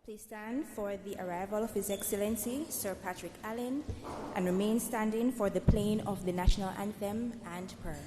Please stand for the arrival of His Excellency, Sir Patrick Allen, and remain standing for the playing of the national anthem and prayer.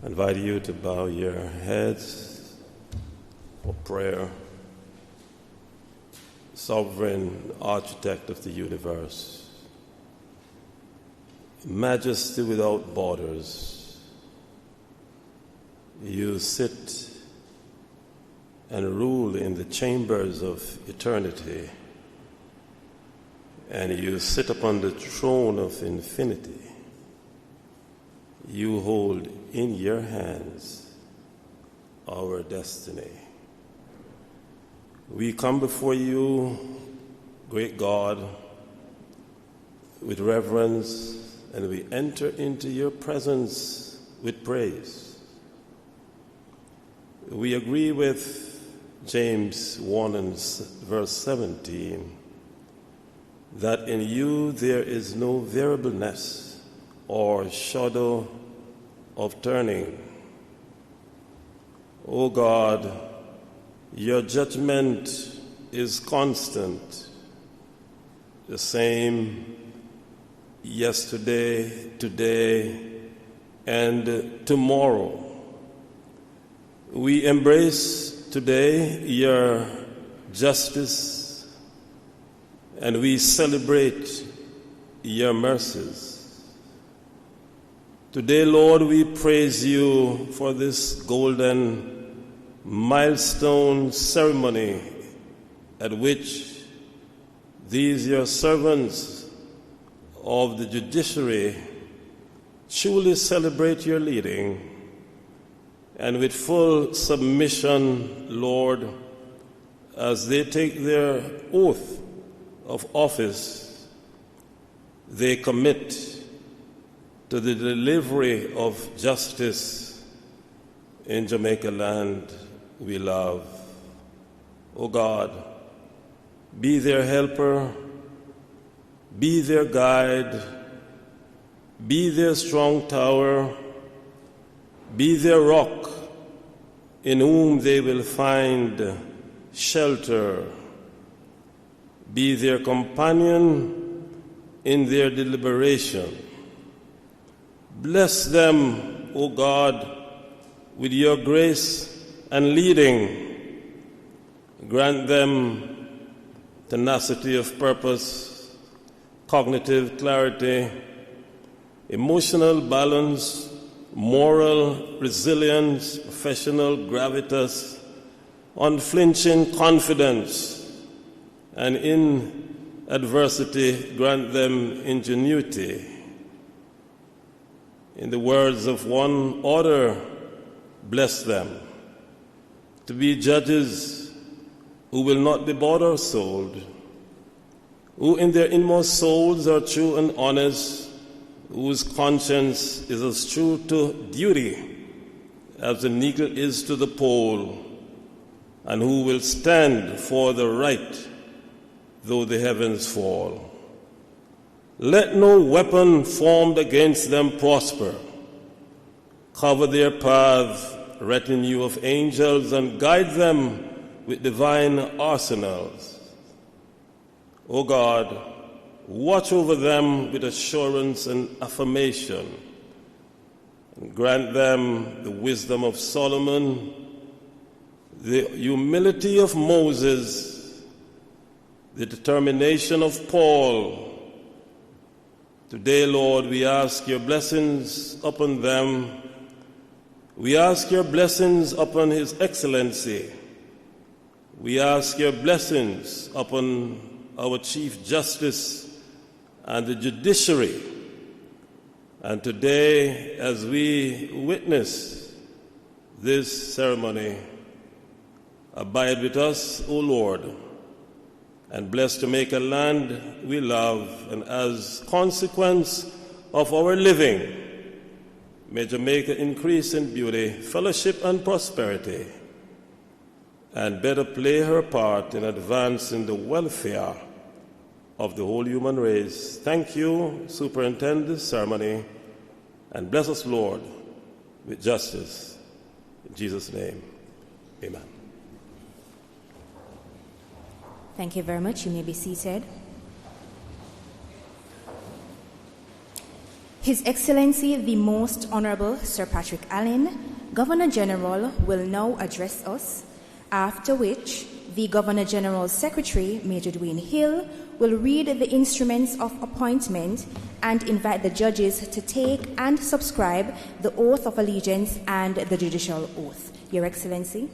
I invite you to bow your heads for prayer. Sovereign Architect of the universe, Majesty without borders, you sit and rule in the chambers of eternity, and you sit upon the throne of infinity. You hold in your hands our destiny. We come before you, great God, with reverence, and we enter into your presence with praise. We agree with James 1 and verse 17 that in you there is no variableness or shadow of turning. O God, your judgment is constant, the same yesterday, today, and tomorrow. We embrace today your justice, and we celebrate your mercies. Today, Lord, we praise you for this golden milestone ceremony at which these your servants of the judiciary truly celebrate your leading, and with full submission, Lord, as they take their oath of office, they commit to the delivery of justice in Jamaica land we love. O God, be their helper, be their guide, be their strong tower, be their rock in whom they will find shelter, be their companion in their deliberation. Bless them, O God, with your grace and leading. Grant them tenacity of purpose, cognitive clarity, emotional balance, moral resilience, professional gravitas, unflinching confidence, and in adversity, grant them ingenuity. In the words of one author, bless them to be judges who will not be bought or sold, who in their inmost souls are true and honest, whose conscience is as true to duty as the needle is to the pole, and who will stand for the right though the heavens fall. Let no weapon formed against them prosper. Cover their path, retinue of angels, and guide them with divine arsenals. O God, watch over them with assurance and affirmation, and grant them the wisdom of Solomon, the humility of Moses, the determination of Paul. Today, Lord, we ask your blessings upon them. We ask your blessings upon His Excellency. We ask your blessings upon our Chief Justice and the judiciary. And today, as we witness this ceremony, abide with us, O Lord, and bless Jamaica land we love, and as consequence of our living, may Jamaica increase in beauty, fellowship, and prosperity, and better play her part in advancing the welfare of the whole human race. Thank you, Superintendent, this ceremony, and bless us, Lord, with justice. In Jesus' name, amen. Thank you very much. You may be seated. His Excellency, the Most Honourable Sir Patrick Allen, Governor-General, will now address us, after which the Governor-General's Secretary, Major Dwayne Hill, will read the instruments of appointment and invite the judges to take and subscribe the oath of allegiance and the judicial oath. Your Excellency.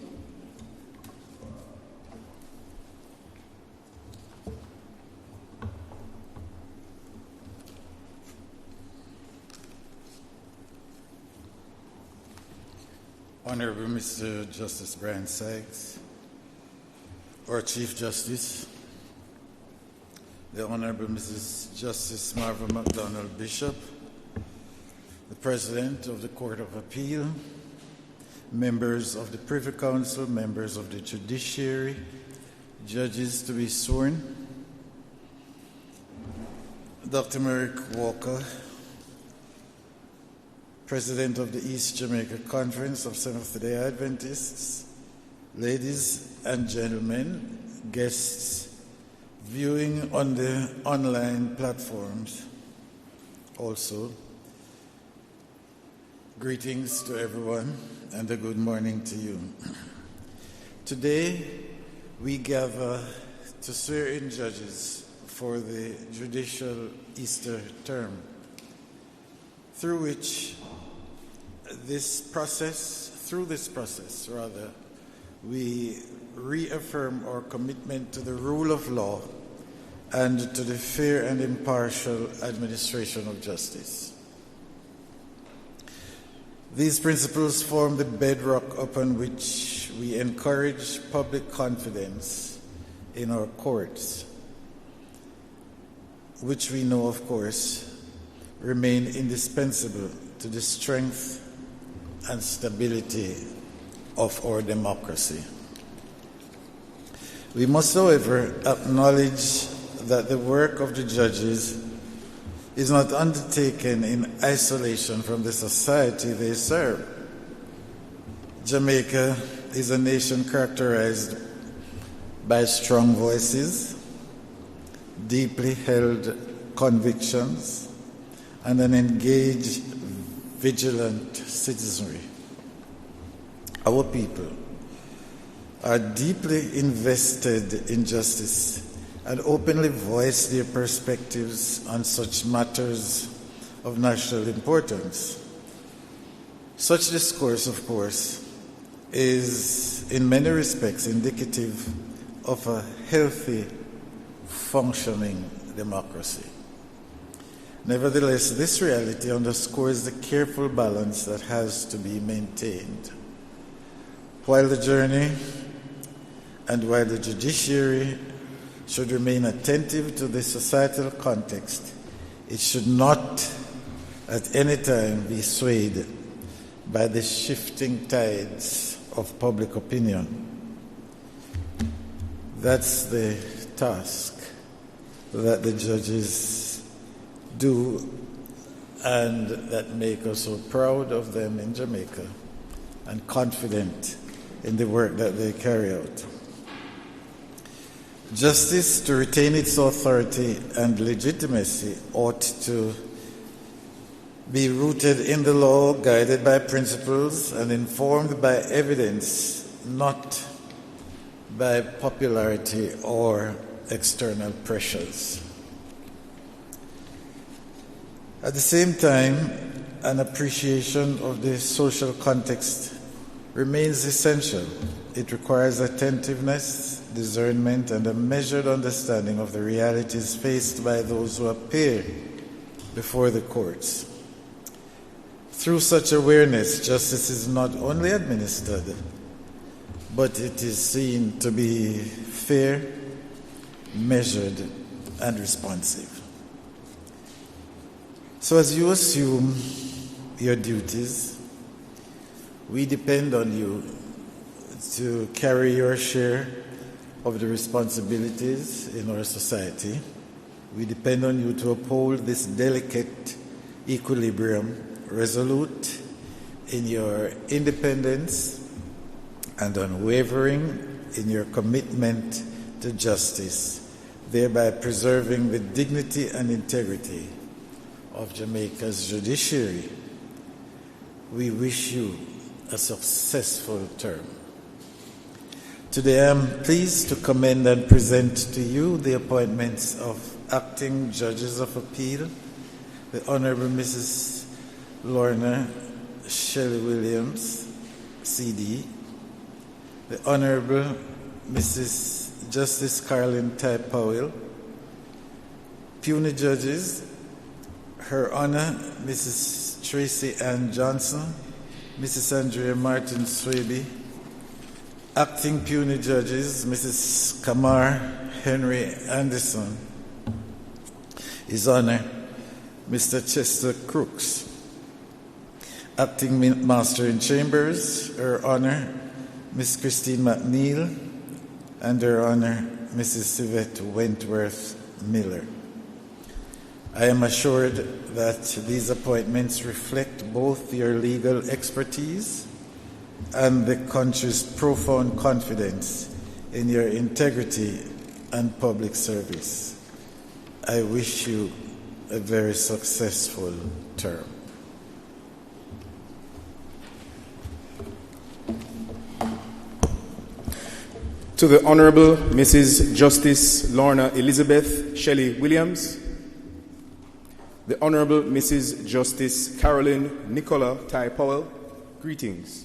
Honourable Mr. Justice Brian Sykes, our Chief Justice, the Honourable Mrs. Justice Marva MacDonald Bishop, the President of the Court of Appeal, members of the Privy Council, members of the Judiciary, judges to be sworn, Dr. Merrick Walker, President of the East Jamaica Conference of Seventh-day Adventists, ladies and gentlemen, guests viewing on the online platforms, also, greetings to everyone and a good morning to you. Today, we gather to swear in judges for the judicial Easter term, through this process, we reaffirm our commitment to the rule of law and to the fair and impartial administration of justice. These principles form the bedrock upon which we encourage public confidence in our courts, which we know, of course, remain indispensable to the strength and stability of our democracy. We must, however, acknowledge that the work of the judges is not undertaken in isolation from the society they serve. Jamaica is a nation characterized by strong voices, deeply held convictions, and an engaged, vigilant citizenry. Our people are deeply invested in justice and openly voice their perspectives on such matters of national importance. Such discourse, of course, is in many respects indicative of a healthy, functioning democracy. Nevertheless, this reality underscores the careful balance that has to be maintained. While the journey and while the judiciary should remain attentive to the societal context, it should not at any time be swayed by the shifting tides of public opinion. That's the task that the judges do and that make us so proud of them in Jamaica and confident in the work that they carry out. Justice, to retain its authority and legitimacy, ought to be rooted in the law, guided by principles, and informed by evidence, not by popularity or external pressures. At the same time, an appreciation of the social context remains essential. It requires attentiveness, discernment, and a measured understanding of the realities faced by those who appear before the courts. Through such awareness, justice is not only administered, but it is seen to be fair, measured, and responsive. So as you assume your duties, we depend on you to carry your share of the responsibilities in our society. We depend on you to uphold this delicate equilibrium, resolute in your independence and unwavering in your commitment to justice, thereby preserving the dignity and integrity of Jamaica's judiciary. We wish you a successful term. Today I am pleased to commend and present to you the appointments of acting judges of appeal, the Honourable Mrs. Lorna Shelley Williams, CD, the Honourable Mrs. Justice Caroline Ty Powell, puisne judges, Her Honour Mrs. Tracy Ann Johnson, Mrs. Andrea Martin Swaby, acting puisne judges, Mrs. Kamar Henry Anderson, His Honour Mr. Chester Crooks, acting Master in Chambers, Her Honour Miss Christine McNeil, and Her Honour Mrs. Yvette Wentworth Miller. I am assured that these appointments reflect both your legal expertise and the country's profound confidence in your integrity and public service. I wish you a very successful term. To the Honourable Mrs. Justice Lorna Elizabeth Shelley Williams, the Honourable Mrs. Justice Caroline Nicola Ty Powell, greetings.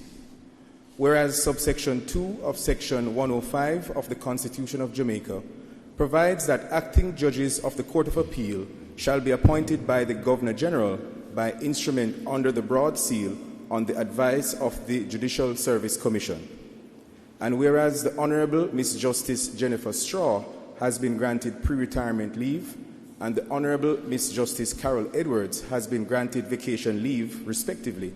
Whereas subsection 2 of section 105 of the Constitution of Jamaica provides that acting judges of the Court of Appeal shall be appointed by the Governor General by instrument under the broad seal on the advice of the Judicial Service Commission. And whereas the Honourable Miss Justice Jennifer Straw has been granted pre-retirement leave and the Honourable Miss Justice Carol Edwards has been granted vacation leave, respectively.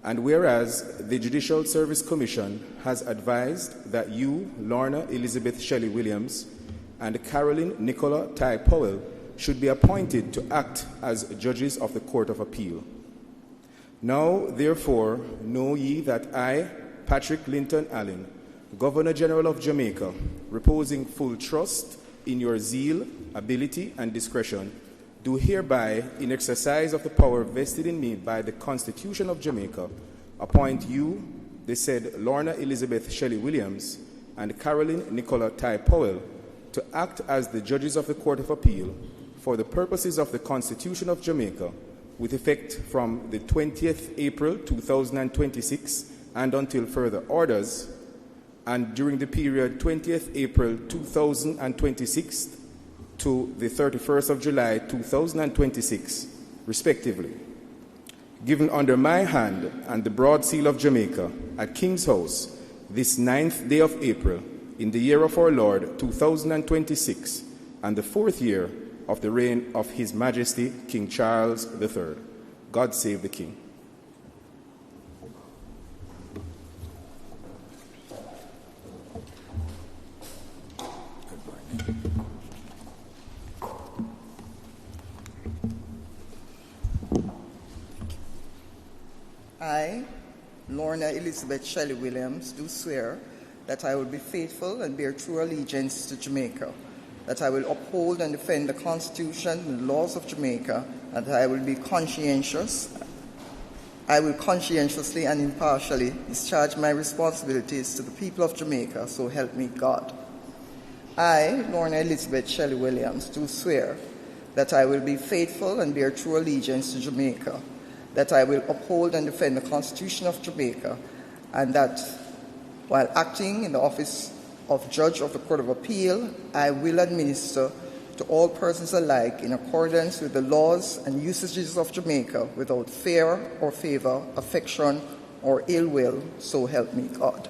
And whereas the Judicial Service Commission has advised that you, Lorna Elizabeth Shelley Williams, and Caroline Nicola Ty Powell should be appointed to act as judges of the Court of Appeal. Now, therefore, know ye that I, Patrick Linton Allen, Governor General of Jamaica, reposing full trust in your zeal, ability, and discretion, do hereby, in exercise of the power vested in me by the Constitution of Jamaica, appoint you, the said Lorna Elizabeth Shelley Williams, and Caroline Nicola Ty Powell, to act as the judges of the Court of Appeal for the purposes of the Constitution of Jamaica, with effect from the 20th April 2026 and until further orders, and during the period 20th April 2026 to the 31st of July 2026, respectively. Given under my hand and the broad seal of Jamaica at King's House this 9th day of April in the year of our Lord 2026 and the 4th year of the reign of His Majesty King Charles III. God save the King. I, Lorna Elizabeth Shelley Williams, do swear that I will be faithful and bear true allegiance to Jamaica, that I will uphold and defend the Constitution and the laws of Jamaica, and that I will conscientiously and impartially discharge my responsibilities to the people of Jamaica, so help me God. I, Lorna Elizabeth Shelley Williams, do swear that I will be faithful and bear true allegiance to Jamaica, that I will uphold and defend the Constitution of Jamaica, and that while acting in the office of Judge of the Court of Appeal, I will administer to all persons alike in accordance with the laws and usages of Jamaica without fear or favor, affection or ill will, so help me God.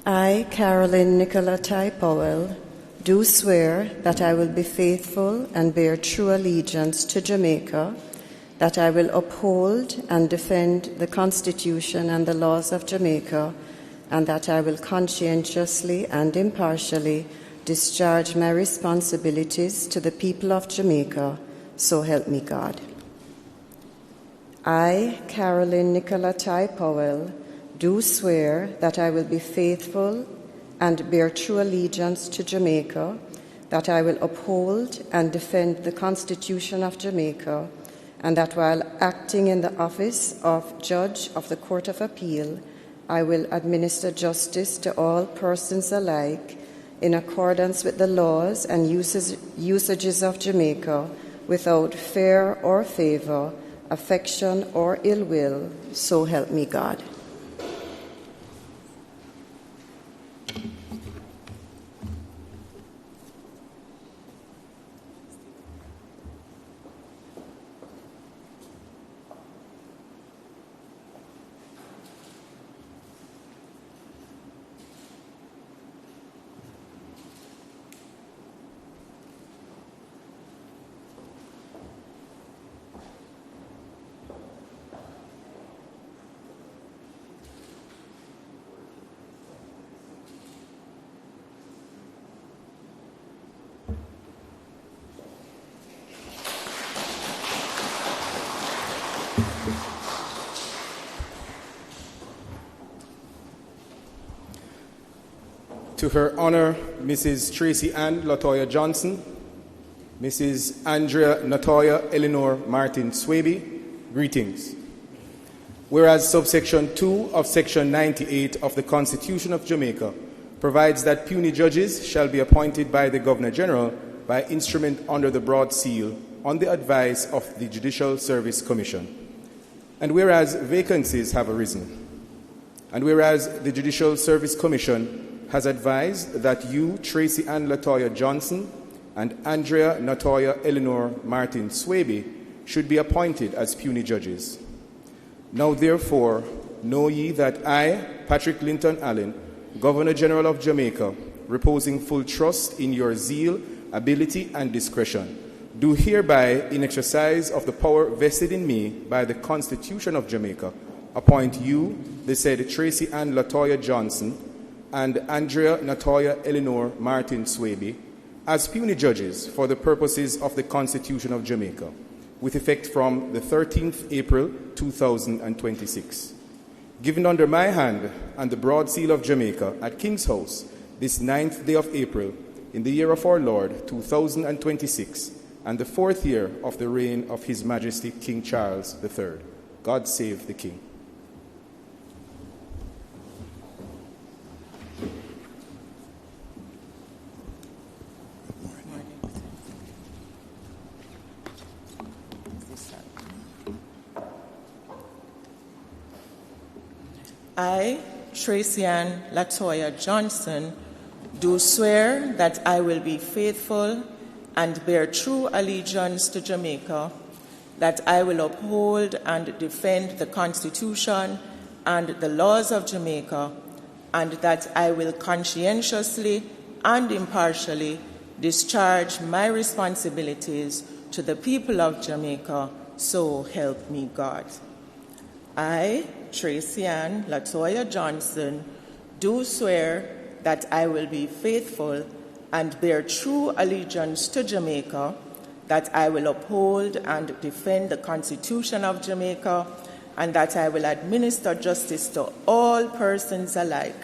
I, Carolyn Nicola Ty Powell, do swear that I will be faithful and bear true allegiance to Jamaica, that I will uphold and defend the Constitution and the laws of Jamaica, and that I will conscientiously and impartially discharge my responsibilities to the people of Jamaica, so help me God. I, Carolyn Nicola Ty Powell, do swear that I will be faithful and bear true allegiance to Jamaica, that I will uphold and defend the Constitution of Jamaica, and that while acting in the office of Judge of the Court of Appeal, I will administer justice to all persons alike in accordance with the laws and usages of Jamaica, without fear or favor, affection or ill will, so help me God. To Her Honor, Mrs. Tracy Ann Latoya Johnson, Mrs. Andrea Natoya Eleanor Martin Swaby, greetings. Whereas subsection 2 of section 98 of the Constitution of Jamaica provides that puisne judges shall be appointed by the Governor General by instrument under the broad seal on the advice of the Judicial Service Commission. And whereas vacancies have arisen, and whereas the Judicial Service Commission has advised that you, Tracy Ann Latoya Johnson, and Andrea Natoya Eleanor Martin Swaby should be appointed as puisne judges. Now therefore, know ye that I, Patrick Linton Allen, Governor General of Jamaica, reposing full trust in your zeal, ability, and discretion, do hereby, in exercise of the power vested in me by the Constitution of Jamaica, appoint you, the said Tracy Ann Latoya Johnson, and Andrea Natoya Eleanor Martin Swaby as puisne judges for the purposes of the Constitution of Jamaica, with effect from the 13th April 2026. Given under my hand and the broad seal of Jamaica at King's House this 9th day of April in the year of our Lord 2026, and the 4th year of the reign of His Majesty King Charles III. God save the King. I, Tracy Ann Latoya Johnson, do swear that I will be faithful and bear true allegiance to Jamaica, that I will uphold and defend the Constitution and the laws of Jamaica, and that I will conscientiously and impartially discharge my responsibilities to the people of Jamaica, so help me God. I, Tracy Ann Latoya Johnson, do swear that I will be faithful and bear true allegiance to Jamaica, that I will uphold and defend the Constitution of Jamaica, and that I will administer justice to all persons alike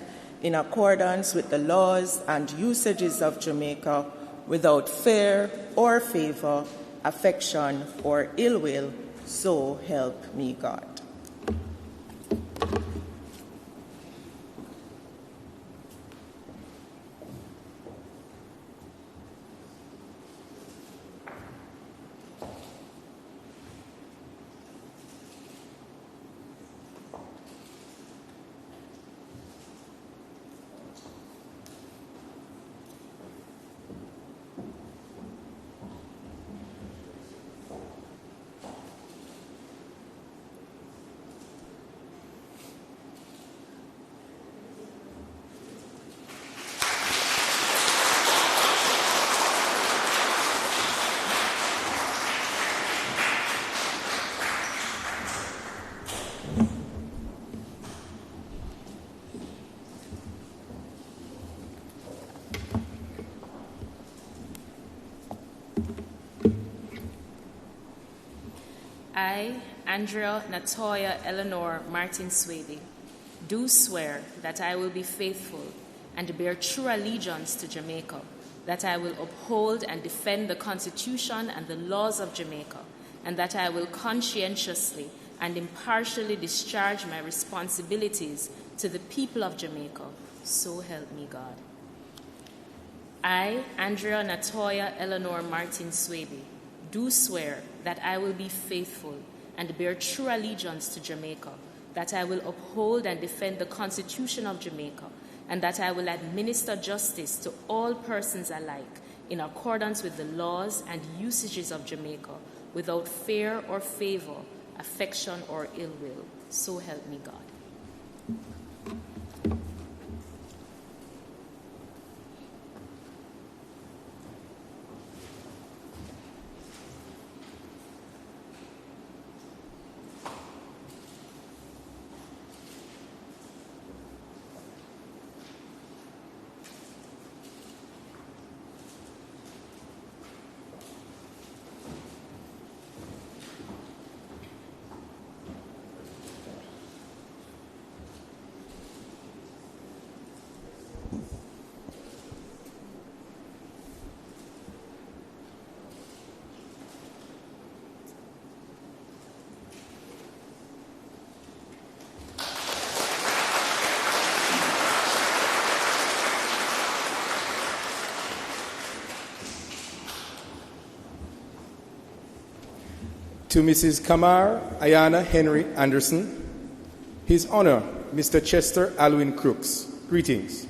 in accordance with the laws and usages of Jamaica without fear or favor, affection or ill will, so help me God. I, Andrea Natoya Eleanor Martin Swaby, do swear that I will be faithful and bear true allegiance to Jamaica, that I will uphold and defend the Constitution and the laws of Jamaica, and that I will conscientiously and impartially discharge my responsibilities to the people of Jamaica, so help me God. I, Andrea Natoya Eleanor Martin Swaby, do swear that I will be faithful and bear true allegiance to Jamaica, that I will uphold and defend the Constitution of Jamaica, and that I will administer justice to all persons alike in accordance with the laws and usages of Jamaica, without fear or favor, affection or ill will. So help me God. To Mrs. Kamar Ayana Henry Anderson, His Honor, Mr. Chester Alwyn Crooks, greetings.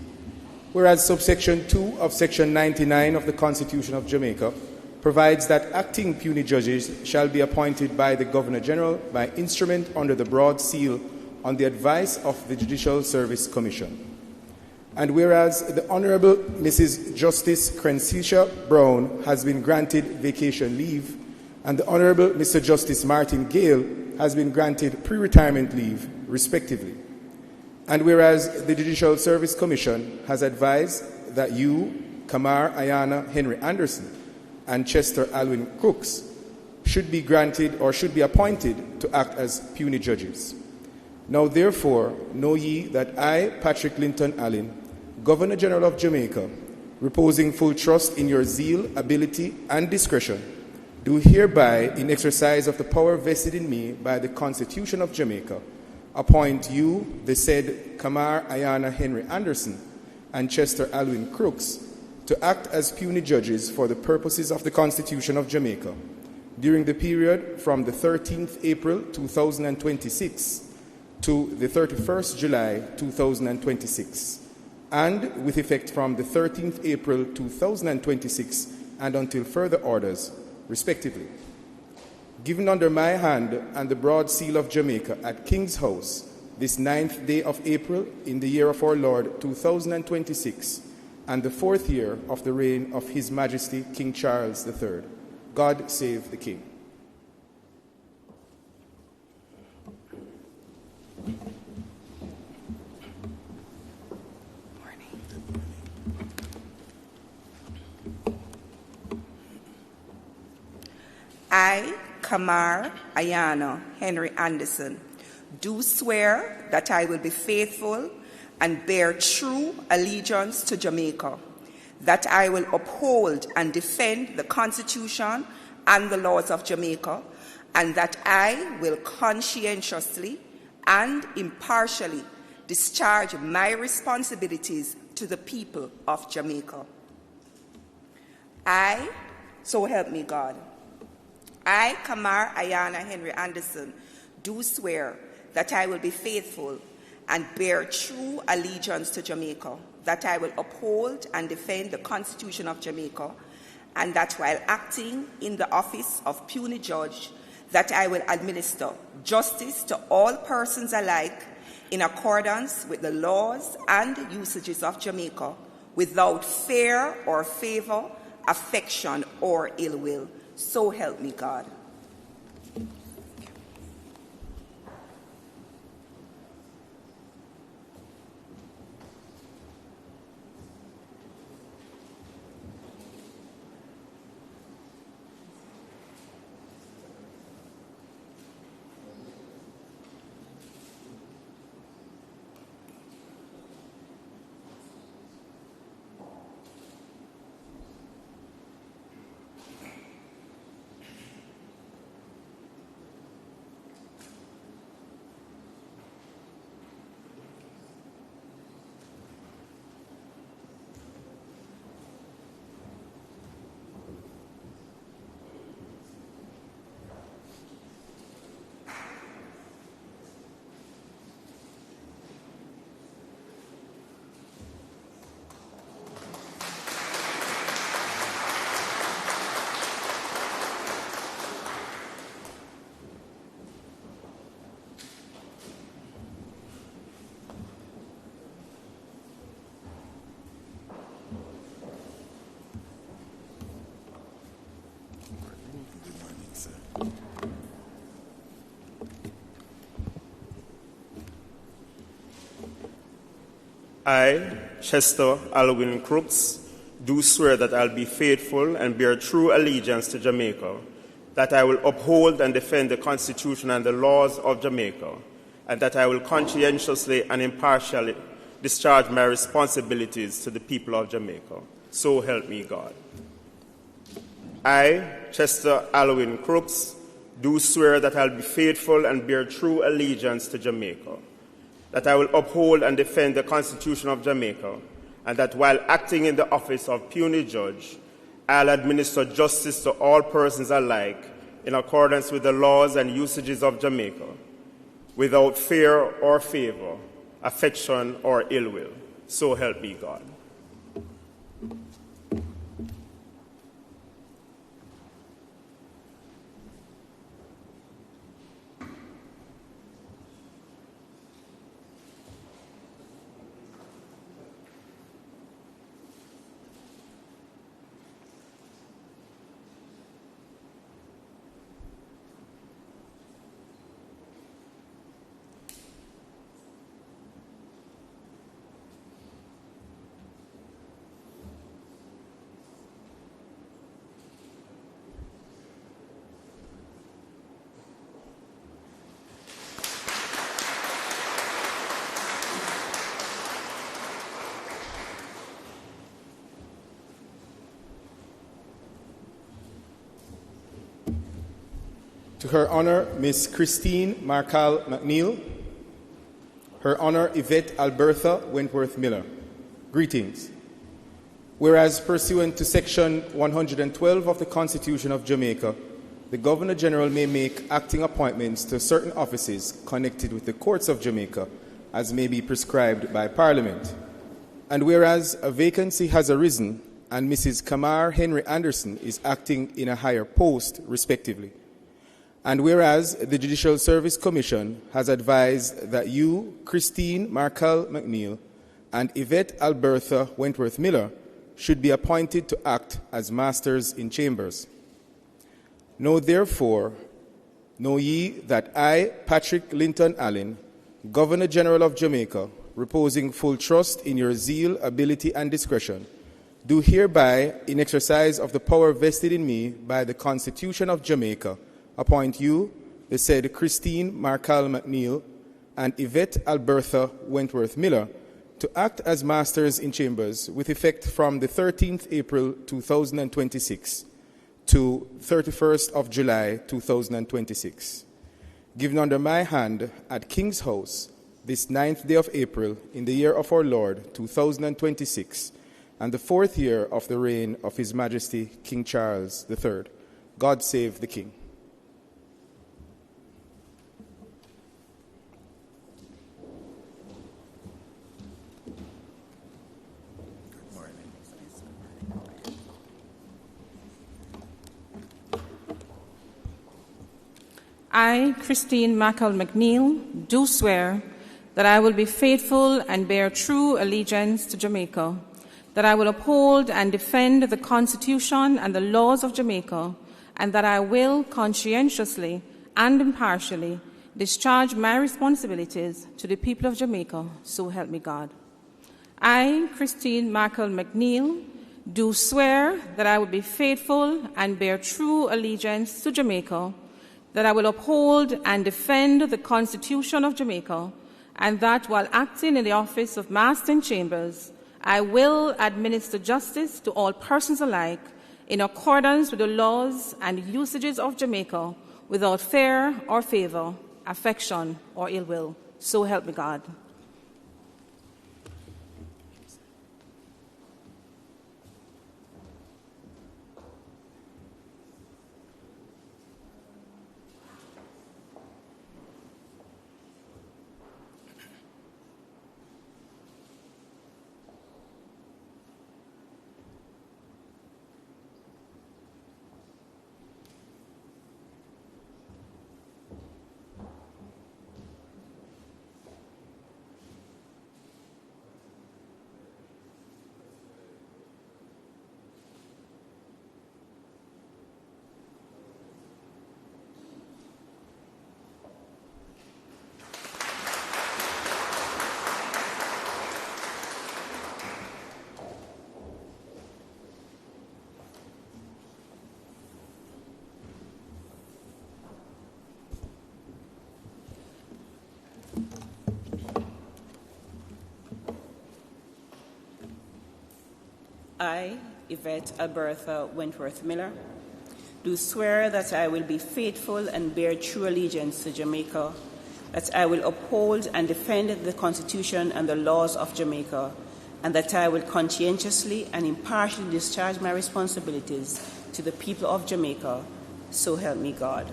Whereas subsection 2 of section 99 of the Constitution of Jamaica provides that acting puisne judges shall be appointed by the Governor General by instrument under the broad seal on the advice of the Judicial Service Commission. And whereas the Honourable Mrs. Justice Crencecia Brown has been granted vacation leave, and the Honourable Mr. Justice Martin Gale has been granted pre-retirement leave, respectively. And whereas the Judicial Service Commission has advised that you, Kamar Ayana Henry Anderson, and Chester Alwyn Crooks should be granted or should be appointed to act as puisne judges. Now therefore know ye that I, Patrick Linton Allen, Governor General of Jamaica, reposing full trust in your zeal, ability, and discretion, do hereby, in exercise of the power vested in me by the Constitution of Jamaica, appoint you, the said Kamar Ayana Henry Anderson and Chester Alwyn Crooks, to act as puisne judges for the purposes of the Constitution of Jamaica during the period from the 13th April 2026 to the 31st July 2026, and with effect from the 13th April 2026 and until further orders, respectively. Given under my hand and the broad seal of Jamaica at King's House, this 9th day of April in the year of our Lord 2026, and the 4th year of the reign of His Majesty King Charles III. God save the King. I, Kamar Ayana Henry Anderson, do swear that I will be faithful and bear true allegiance to Jamaica, that I will uphold and defend the Constitution and the laws of Jamaica, and that I will conscientiously and impartially discharge my responsibilities to the people of Jamaica. I, so help me God. I, Kamar Ayana Henry Anderson, do swear that I will be faithful and bear true allegiance to Jamaica, that I will uphold and defend the Constitution of Jamaica, and that while acting in the office of puisne judge, that I will administer justice to all persons alike in accordance with the laws and usages of Jamaica, without fear or favor, affection or ill will. So help me God. I, Chester Alwyn Crooks, do swear that I'll be faithful and bear true allegiance to Jamaica, that I will uphold and defend the Constitution and the laws of Jamaica, and that I will conscientiously and impartially discharge my responsibilities to the people of Jamaica. So help me God. I, Chester Alwyn Crooks, do swear that I'll be faithful and bear true allegiance to Jamaica, that I will uphold and defend the Constitution of Jamaica, and that while acting in the office of puisne judge, I'll administer justice to all persons alike in accordance with the laws and usages of Jamaica, without fear or favor, affection or ill will. So help me God. To Her Honor, Miss Christine Marcal McNeil. Her Honor, Yvette Albertha Wentworth Miller. Greetings. Whereas pursuant to Section 112 of the Constitution of Jamaica, the Governor-General may make acting appointments to certain offices connected with the courts of Jamaica as may be prescribed by Parliament. And whereas a vacancy has arisen and Mrs. Kamar Henry Anderson is acting in a higher post, respectively. And whereas the Judicial Service Commission has advised that you, Christine Marcal McNeil, and Yvette Albertha Wentworth Miller should be appointed to act as masters in chambers. Know therefore, know ye that I, Patrick Linton Allen, Governor-General of Jamaica, reposing full trust in your zeal, ability, and discretion, do hereby, in exercise of the power vested in me by the Constitution of Jamaica, appoint you, the said Christine Marcal McNeil, and Yvette Albertha Wentworth Miller, to act as masters in chambers with effect from the 13th April 2026 to 31st of July 2026. Given under my hand at King's House this 9th day of April in the year of our Lord 2026 and the 4th year of the reign of His Majesty King Charles III. God save the King. I, Christine Marcal McNeil, do swear that I will be faithful and bear true allegiance to Jamaica, that I will uphold and defend the Constitution and the laws of Jamaica, and that I will conscientiously and impartially discharge my responsibilities to the people of Jamaica, so help me God. I, Christine Marcal McNeil, do swear that I will be faithful and bear true allegiance to Jamaica, that I will uphold and defend the Constitution of Jamaica, and that while acting in the office of Master in Chambers, I will administer justice to all persons alike in accordance with the laws and usages of Jamaica without fear or favor, affection or ill will. So help me God. I, Yvette Albertha Wentworth Miller, do swear that I will be faithful and bear true allegiance to Jamaica, that I will uphold and defend the Constitution and the laws of Jamaica, and that I will conscientiously and impartially discharge my responsibilities to the people of Jamaica, so help me God.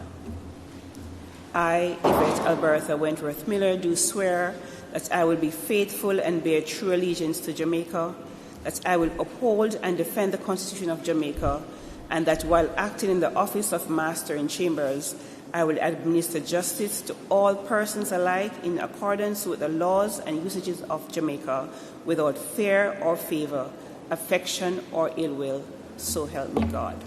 I, Yvette Albertha Wentworth Miller, do swear that I will be faithful and bear true allegiance to Jamaica, that I will uphold and defend the Constitution of Jamaica, and that while acting in the office of Master in Chambers, I will administer justice to all persons alike in accordance with the laws and usages of Jamaica, without fear or favor, affection or ill will. So help me God.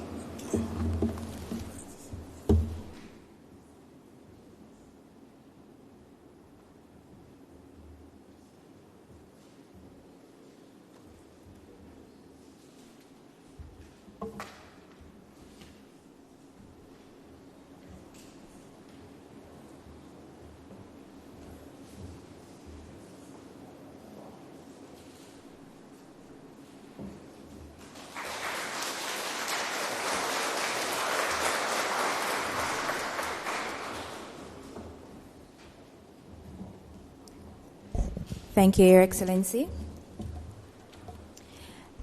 Thank you, Your Excellency.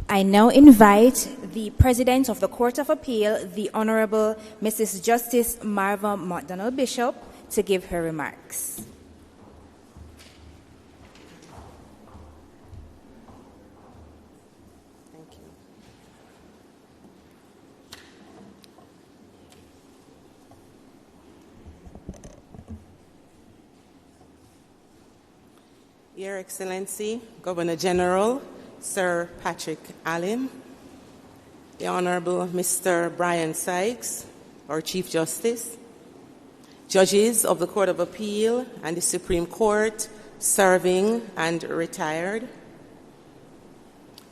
I now invite the President of the Court of Appeal, the Honourable Mrs. Justice Marva McDonald Bishop, to give her remarks. Thank you. Your Excellency, Governor General, Sir Patrick Allen, the Honourable Mr. Brian Sykes, our Chief Justice, judges of the Court of Appeal and the Supreme Court, serving and retired,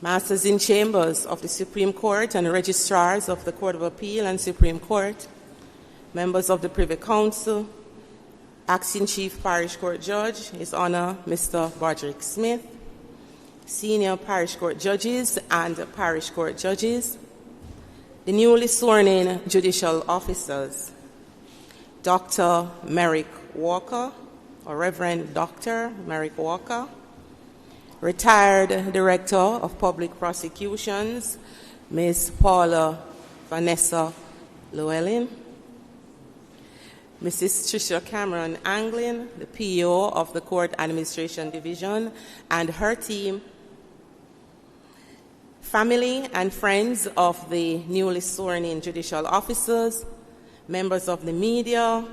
Masters in Chambers of the Supreme Court and registrars of the Court of Appeal and Supreme Court, members of the Privy Council, Acting Chief Parish Court Judge, His Honour Mr. Broderick Smith, Senior Parish Court Judges and Parish Court Judges, the newly sworn-in judicial officers, Dr. Merrick Walker, or Reverend Dr. Merrick Walker, retired Director of Public Prosecutions, Ms. Paula Vanessa Llewellyn, Mrs. Tricia Cameron Anglin, the PO of the Court Administration Division, and her team, family and friends of the newly sworn-in judicial officers, members of the media,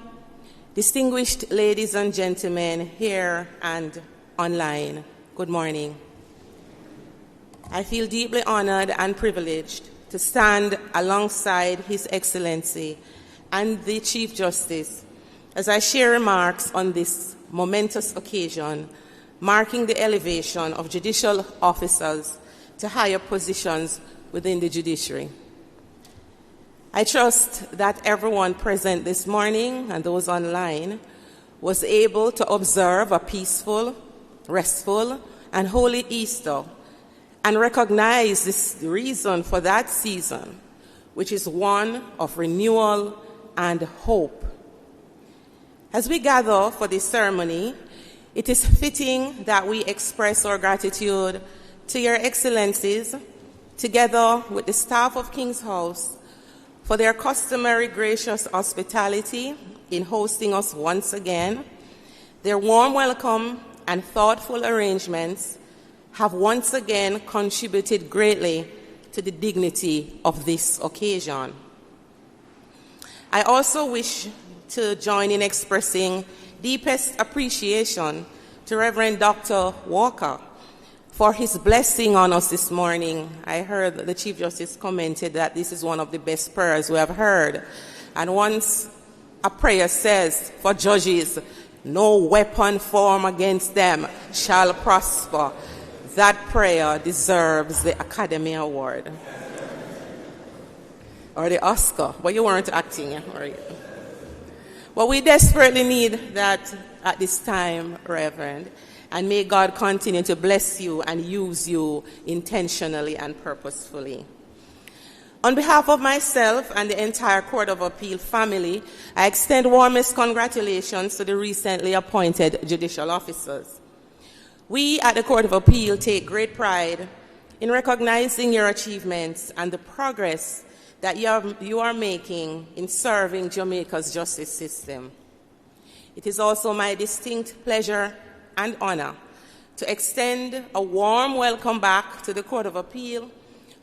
distinguished ladies and gentlemen here and online, good morning. I feel deeply honored and privileged to stand alongside His Excellency and the Chief Justice as I share remarks on this momentous occasion, marking the elevation of judicial officers to higher positions within the judiciary. I trust that everyone present this morning and those online was able to observe a peaceful, restful, and holy Easter and recognize the reason for that season, which is one of renewal and hope. As we gather for this ceremony, it is fitting that we express our gratitude to Your Excellencies, together with the staff of King's House, for their customary gracious hospitality in hosting us once again. Their warm welcome and thoughtful arrangements have once again contributed greatly to the dignity of this occasion. I also wish to join in expressing deepest appreciation to Reverend Dr. Walker for his blessing on us this morning. I heard the Chief Justice commented that this is one of the best prayers we have heard. And once a prayer says for judges, no weapon formed against them shall prosper, that prayer deserves the Academy Award. Or the Oscar. But you weren't acting, were you? Well, we desperately need that at this time, Reverend. And may God continue to bless you and use you intentionally and purposefully. On behalf of myself and the entire Court of Appeal family, I extend warmest congratulations to the recently appointed judicial officers. We at the Court of Appeal take great pride in recognizing your achievements and the progress that you are making in serving Jamaica's justice system. It is also my distinct pleasure and honor to extend a warm welcome back to the Court of Appeal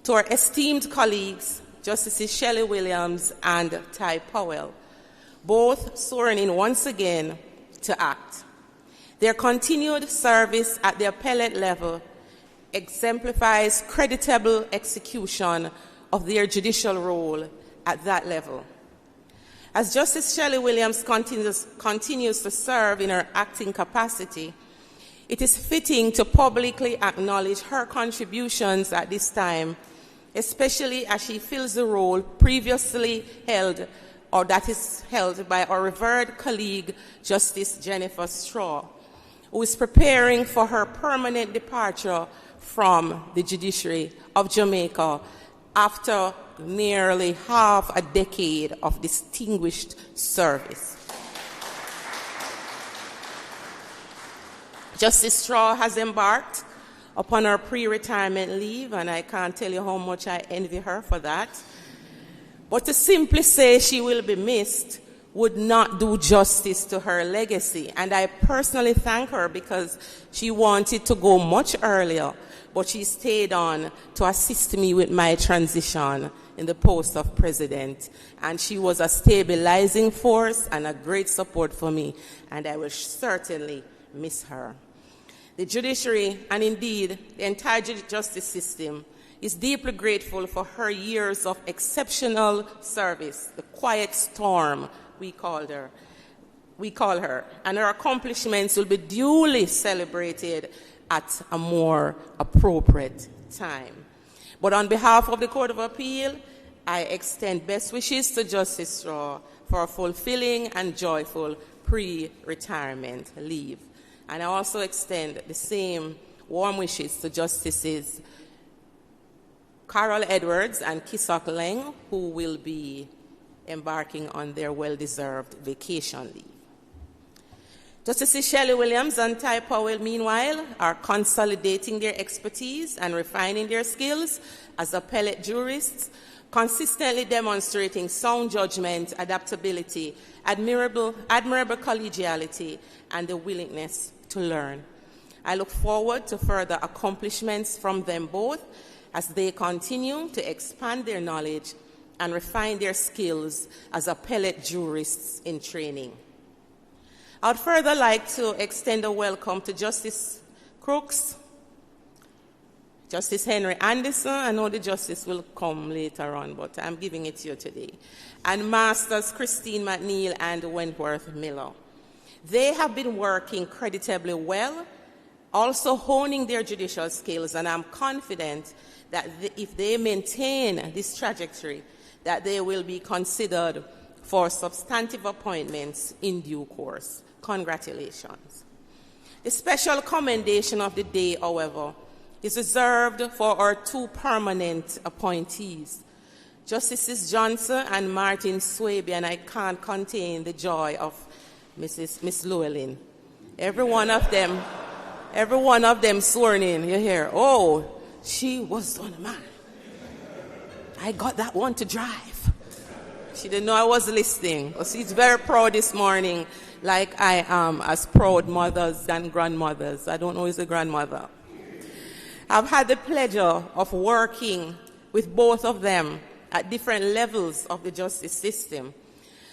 to our esteemed colleagues, Justices Shelley Williams and Ty Powell, both sworn in once again to act. Their continued service at the appellate level exemplifies creditable execution of their judicial role at that level. As Justice Shelley Williams continues to serve in her acting capacity, it is fitting to publicly acknowledge her contributions at this time, especially as she fills the role previously held, or that is held by our revered colleague, Justice Jennifer Straw, who is preparing for her permanent departure from the judiciary of Jamaica after nearly half a decade of distinguished service. Justice Straw has embarked upon her pre-retirement leave, and I can't tell you how much I envy her for that. But to simply say she will be missed would not do justice to her legacy. And I personally thank her because she wanted to go much earlier, but she stayed on to assist me with my transition in the post of president. And she was a stabilizing force and a great support for me, and I will certainly miss her. The judiciary, and indeed the entire justice system, is deeply grateful for her years of exceptional service, the quiet storm we call her, and her accomplishments will be duly celebrated at a more appropriate time. But on behalf of the Court of Appeal, I extend best wishes to Justice Straw for a fulfilling and joyful pre-retirement leave. And I also extend the same warm wishes to Justices Carol Edwards and Kisak Leng, who will be embarking on their well-deserved vacation leave. Justices Shelley Williams and Ty Powell, meanwhile, are consolidating their expertise and refining their skills as appellate jurists, consistently demonstrating sound judgment, adaptability, admirable collegiality, and the willingness to learn. I look forward to further accomplishments from them both as they continue to expand their knowledge and refine their skills as appellate jurists in training. I would further like to extend a welcome to Justice Crooks, Justice Henry Anderson. I know the justice will come later on, but I'm giving it to you today. And Masters Christine McNeil and Wentworth Miller. They have been working creditably well, also honing their judicial skills, and I'm confident that if they maintain this trajectory, that they will be considered for substantive appointments in due course. Congratulations. The special commendation of the day, however, is reserved for our two permanent appointees, Justices Johnson and Martin Swaby, and I can't contain the joy of Miss Llewellyn. Every one of them sworn in. You hear, oh, she was on a man. I got that one to drive. She didn't know I was listening. But she's very proud this morning, like I am, as proud mothers and grandmothers. I don't know who's a grandmother. I've had the pleasure of working with both of them at different levels of the justice system.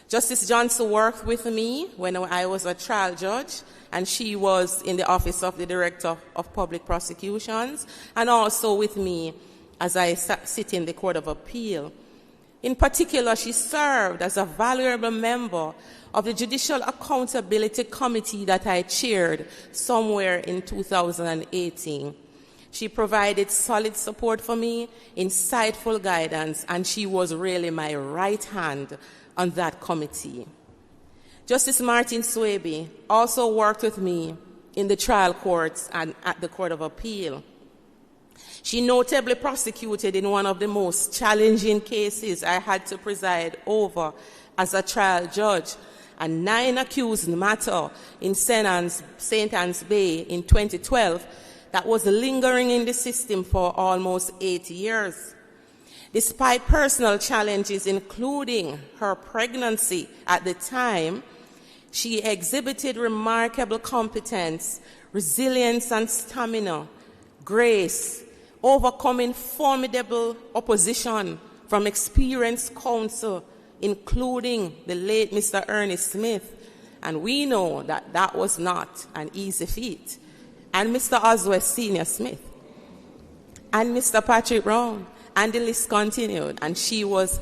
Justice Johnson worked with me when I was a trial judge, and she was in the Office of the Director of Public Prosecutions, and also with me as I sit in the Court of Appeal. In particular, she served as a valuable member of the Judicial Accountability Committee that I chaired somewhere in 2018. She provided solid support for me, insightful guidance, and she was really my right hand on that committee. Justice Martin Swaby also worked with me in the trial courts and at the Court of Appeal. She notably prosecuted in one of the most challenging cases I had to preside over as a trial judge, a 9 accused matter in St. Anne's Bay in 2012 that was lingering in the system for almost 8 years. Despite personal challenges, including her pregnancy at the time, she exhibited remarkable competence, resilience and stamina, grace, overcoming formidable opposition from experienced counsel, including the late Mr. Ernest Smith. And we know that that was not an easy feat. And Mr. Oswald Senior Smith, and Mr. Patrick Brown, and the list continued. And she was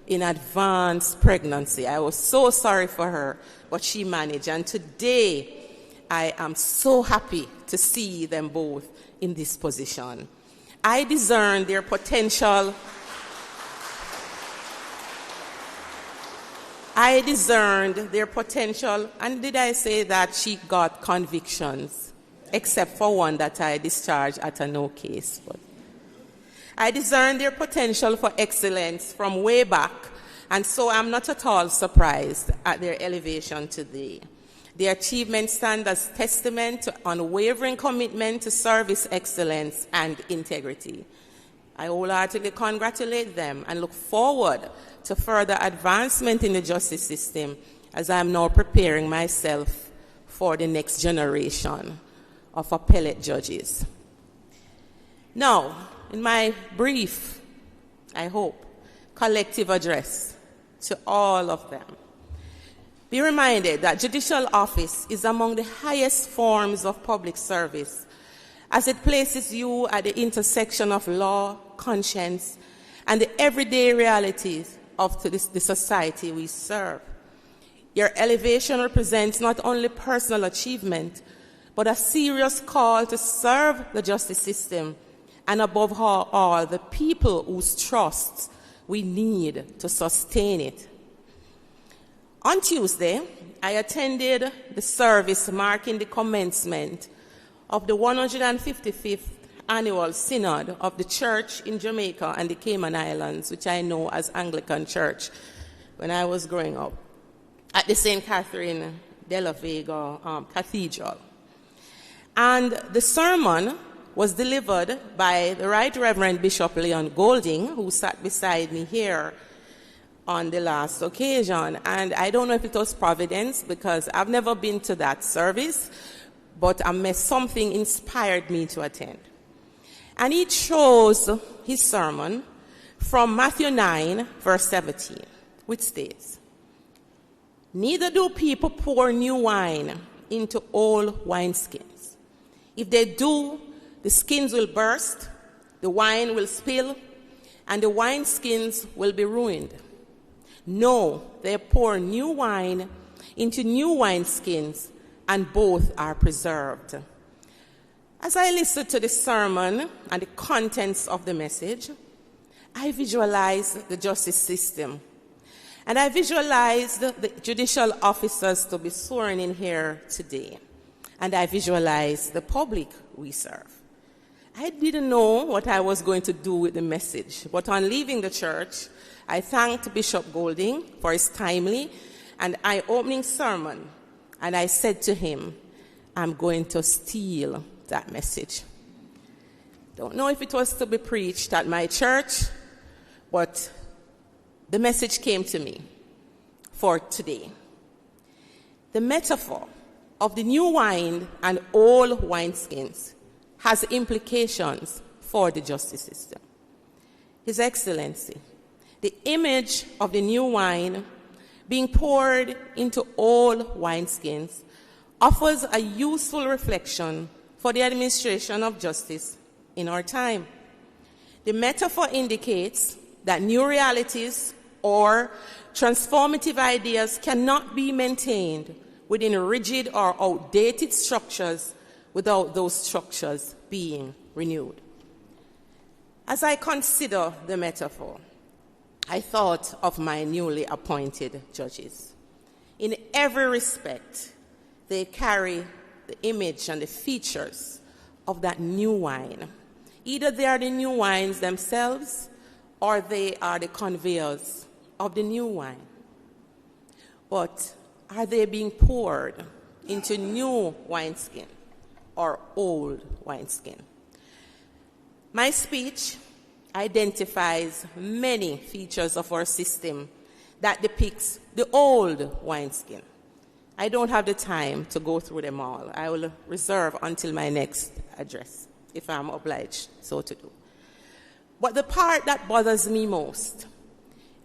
in advanced pregnancy. I was so sorry for her, but she managed. And today, I am so happy to see them both in this position. I discern their potential. I discerned their potential, and did I say that she got convictions? Except for one that I discharged at a no case. But I discerned their potential for excellence from way back, and so I'm not at all surprised at their elevation today. The achievement stands as testament to unwavering commitment to service excellence and integrity. I wholeheartedly congratulate them and look forward to further advancement in the justice system as I am now preparing myself for the next generation of appellate judges. Now, in my brief, I hope, collective address to all of them, be reminded that judicial office is among the highest forms of public service, as it places you at the intersection of law, conscience, and the everyday realities of the society we serve. Your elevation represents not only personal achievement, but a serious call to serve the justice system, and above all, the people whose trust we need to sustain it. On Tuesday, I attended the service marking the commencement of the 155th Annual Synod of the Church in Jamaica and the Cayman Islands, which I know as Anglican Church when I was growing up, at the St. Catherine de la Vega Cathedral. And the sermon was delivered by the Right Reverend Bishop Leon Golding, who sat beside me here on the last occasion. And I don't know if it was providence, because I've never been to that service, but something inspired me to attend. And he chose his sermon from Matthew 9, verse 17, which states, "Neither do people pour new wine into old wineskins. If they do, the skins will burst, the wine will spill, and the wineskins will be ruined. No, they pour new wine into new wineskins, and both are preserved." As I listened to the sermon and the contents of the message, I visualized the justice system. And I visualized the judicial officers to be sworn in here today. And I visualized the public we serve. I didn't know what I was going to do with the message, but on leaving the church, I thanked Bishop Golding for his timely and eye-opening sermon, and I said to him, I'm going to steal that message. Don't know if it was to be preached at my church, but the message came to me for today. The metaphor of the new wine and old wineskins has implications for the justice system. His Excellency, the image of the new wine being poured into old wineskins offers a useful reflection for the administration of justice in our time. The metaphor indicates that new realities or transformative ideas cannot be maintained within rigid or outdated structures without those structures being renewed. As I consider the metaphor, I thought of my newly appointed judges. In every respect, they carry the image and the features of that new wine. Either they are the new wines themselves, or they are the conveyors of the new wine. But are they being poured into new wineskin or old wineskin? My speech identifies many features of our system that depicts the old wineskin. I don't have the time to go through them all. I will reserve until my next address, if I'm obliged so to do. But the part that bothers me most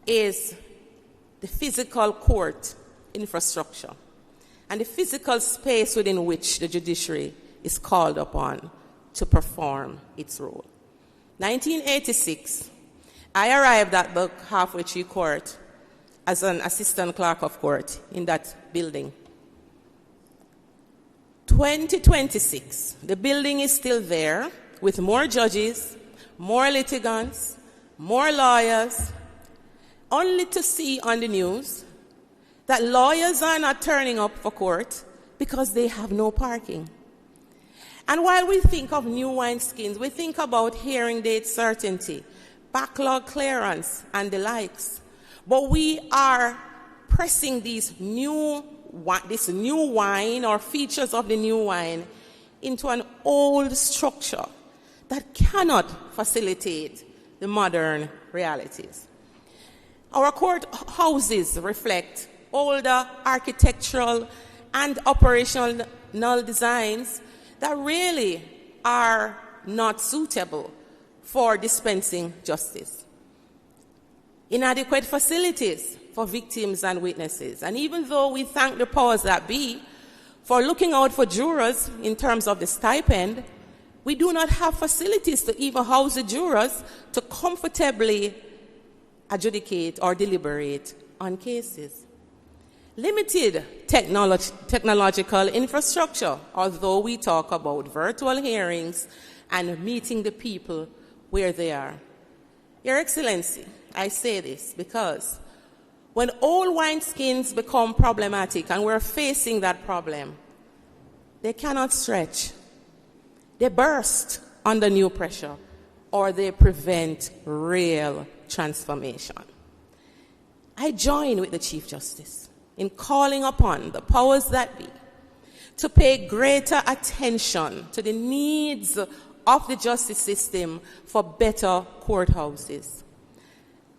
is the physical court infrastructure and the physical space within which the judiciary is called upon to perform its role. 1986, I arrived at the Halfway Tree Court as an assistant clerk of court in that building. 2026, the building is still there with more judges, more litigants, more lawyers, only to see on the news that lawyers are not turning up for court because they have no parking. And while we think of new wineskins, we think about hearing date certainty, backlog clearance, and the likes. But we are pressing these new this new wine or features of the new wine into an old structure that cannot facilitate the modern realities. Our court houses reflect older architectural and operational designs that really are not suitable for dispensing justice. Inadequate facilities for victims and witnesses. And even though we thank the powers that be for looking out for jurors in terms of the stipend, we do not have facilities to even house the jurors to comfortably adjudicate or deliberate on cases. Limited technological infrastructure, although we talk about virtual hearings and meeting the people where they are. Your Excellency, I say this because when old wineskins become problematic, and we're facing that problem, they cannot stretch. They burst under new pressure, or they prevent real transformation. I join with the Chief Justice in calling upon the powers that be to pay greater attention to the needs of the justice system for better courthouses.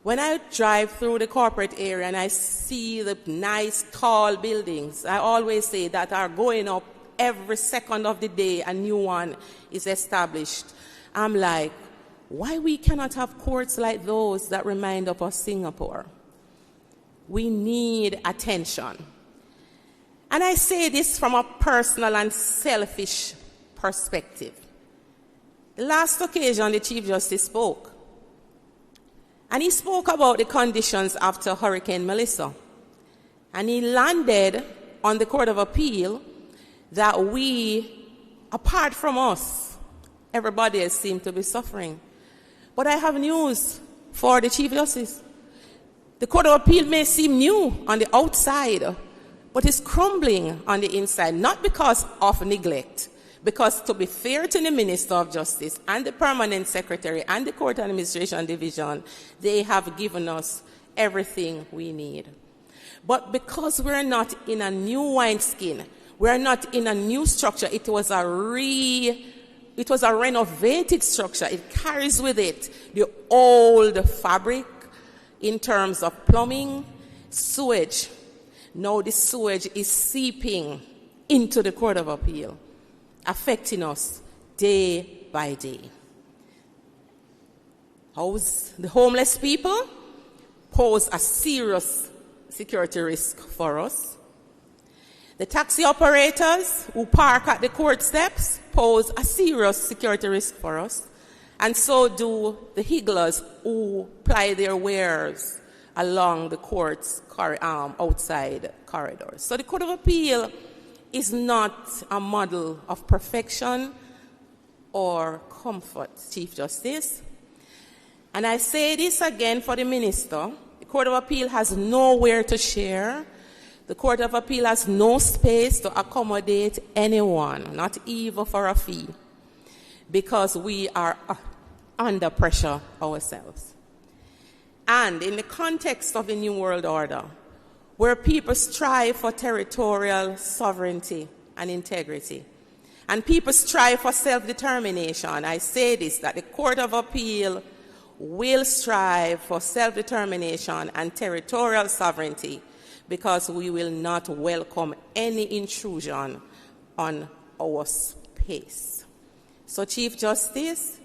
When I drive through the corporate area and I see the nice tall buildings, I always say that are going up every second of the day, a new one is established. I'm like, why we cannot have courts like those that remind us of Singapore? We need attention. And I say this from a personal and selfish perspective. The last occasion the Chief Justice spoke, and he spoke about the conditions after Hurricane Melissa. And he landed on the Court of Appeal that we, apart from us, everybody else seemed to be suffering. But I have news for the Chief Justice. The Court of Appeal may seem new on the outside, but it's crumbling on the inside, not because of neglect, because to be fair to the Minister of Justice and the Permanent Secretary and the Court Administration Division, they have given us everything we need. But because we're not in a new wineskin, we're not in a new structure, it was a renovated structure. It carries with it the old fabric in terms of plumbing, sewage. Now the sewage is seeping into the Court of Appeal, affecting us day by day. The homeless people pose a serious security risk for us. The taxi operators who park at the court steps pose a serious security risk for us. And so do the higglers who ply their wares along the court's outside corridors. So the Court of Appeal is not a model of perfection or comfort, Chief Justice. And I say this again for the Minister. The Court of Appeal has nowhere to share. The Court of Appeal has no space to accommodate anyone, not even for a fee, because we are under pressure ourselves. And in the context of the New World Order, where people strive for territorial sovereignty and integrity, and people strive for self-determination, I say this, that the Court of Appeal will strive for self-determination and territorial sovereignty, because we will not welcome any intrusion on our space. So, Chief Justice,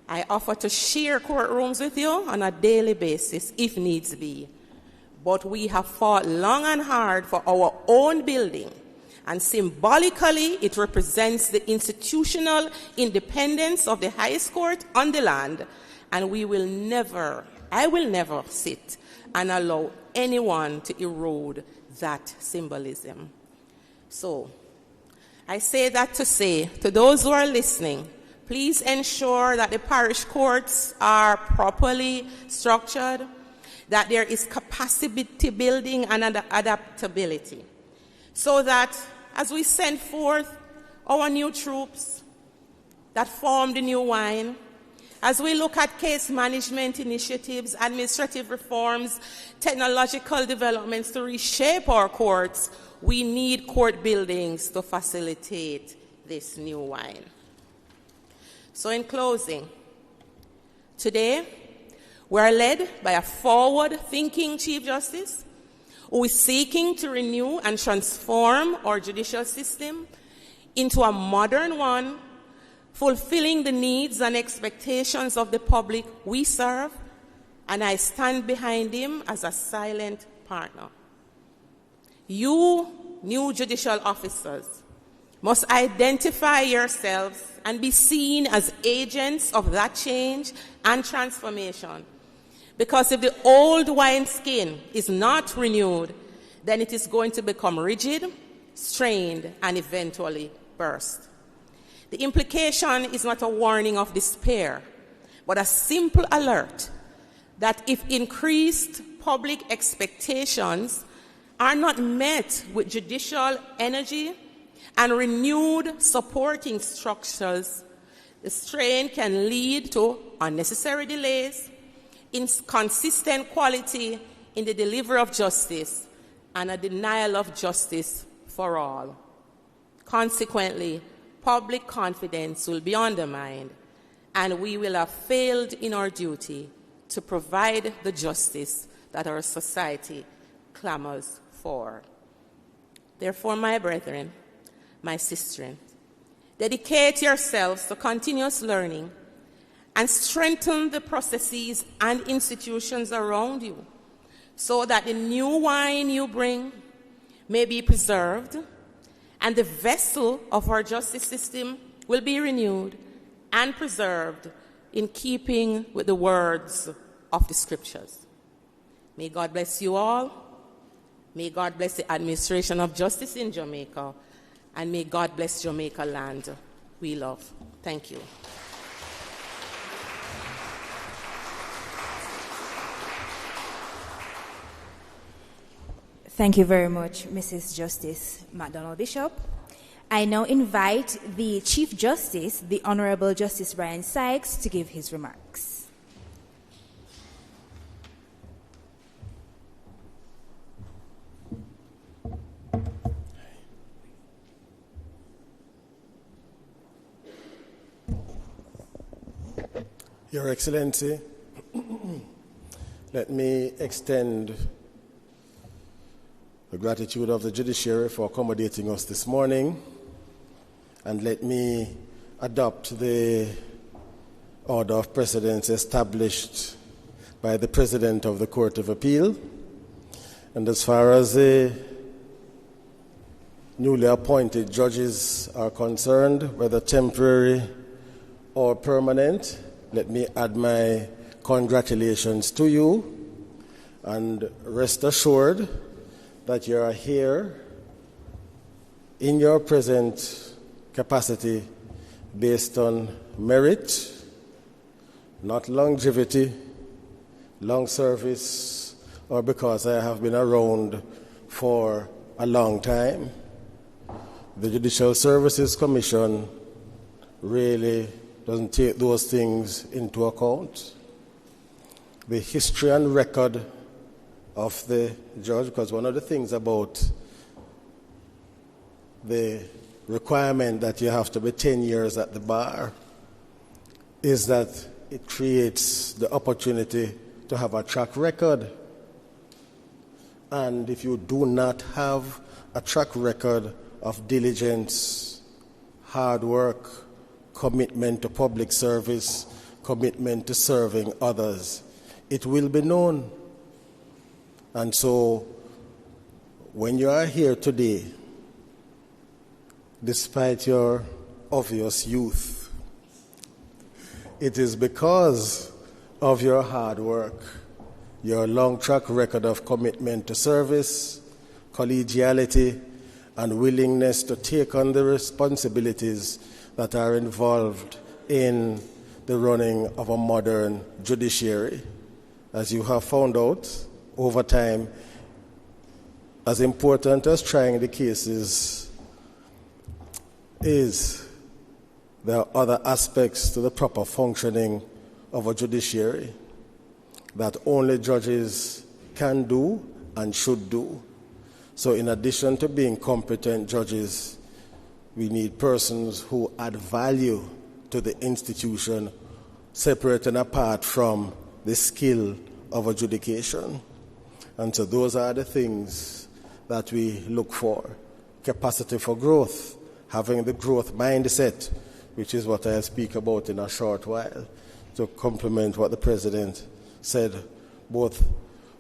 I offer to share courtrooms with you on a daily basis, if needs be. But we have fought long and hard for our own building, and symbolically it represents the institutional independence of the highest court on the land, and I will never sit and allow anyone to erode that symbolism. So, I say that to say, to those who are listening, please ensure that the parish courts are properly structured, that there is capacity building and adaptability, so that as we send forth our new troops that form the new wine, as we look at case management initiatives, administrative reforms, technological developments to reshape our courts, we need court buildings to facilitate this new wine. So in closing, today we are led by a forward-thinking Chief Justice who is seeking to renew and transform our judicial system into a modern one, fulfilling the needs and expectations of the public we serve, and I stand behind him as a silent partner. You, new judicial officers, must identify yourselves and be seen as agents of that change and transformation. Because if the old wineskin is not renewed, then it is going to become rigid, strained, and eventually burst. The implication is not a warning of despair, but a simple alert that if increased public expectations are not met with judicial energy and renewed supporting structures, the strain can lead to unnecessary delays, inconsistent quality in the delivery of justice, and a denial of justice for all. Consequently, public confidence will be undermined, and we will have failed in our duty to provide the justice that our society clamors for. Therefore, my brethren, my sistren, dedicate yourselves to continuous learning and strengthen the processes and institutions around you so that the new wine you bring may be preserved and the vessel of our justice system will be renewed and preserved in keeping with the words of the scriptures. May God bless you all. May God bless the administration of justice in Jamaica. And may God bless Jamaica land we love. Thank you. Thank you very much, Mrs. Justice McDonald Bishop. I now invite the Chief Justice, the Honourable Justice Brian Sykes, to give his remarks. Your Excellency, let me extend the gratitude of the judiciary for accommodating us this morning, and let me adopt the order of precedence established by the President of the Court of Appeal. And as far as the newly appointed judges are concerned, whether temporary or permanent, let me add my congratulations to you, and rest assured that you are here in your present capacity based on merit, not longevity, long service, or because I have been around for a long time. The Judicial Services Commission really doesn't take those things into account. The history and record of the judge, because one of the things about the requirement that you have to be 10 years at the bar is that it creates the opportunity to have a track record. And if you do not have a track record of diligence, hard work, commitment to public service, commitment to serving others, it will be known. And so, when you are here today, despite your obvious youth, it is because of your hard work, your long track record of commitment to service, collegiality, and willingness to take on the responsibilities that are involved in the running of a modern judiciary. As you have found out over time, as important as trying the cases is, there are other aspects to the proper functioning of a judiciary that only judges can do and should do. So in addition to being competent judges, we need persons who add value to the institution, separate and apart from the skill of adjudication. And so those are the things that we look for. Capacity for growth, having the growth mindset, which is what I'll speak about in a short while, to complement what the President said, both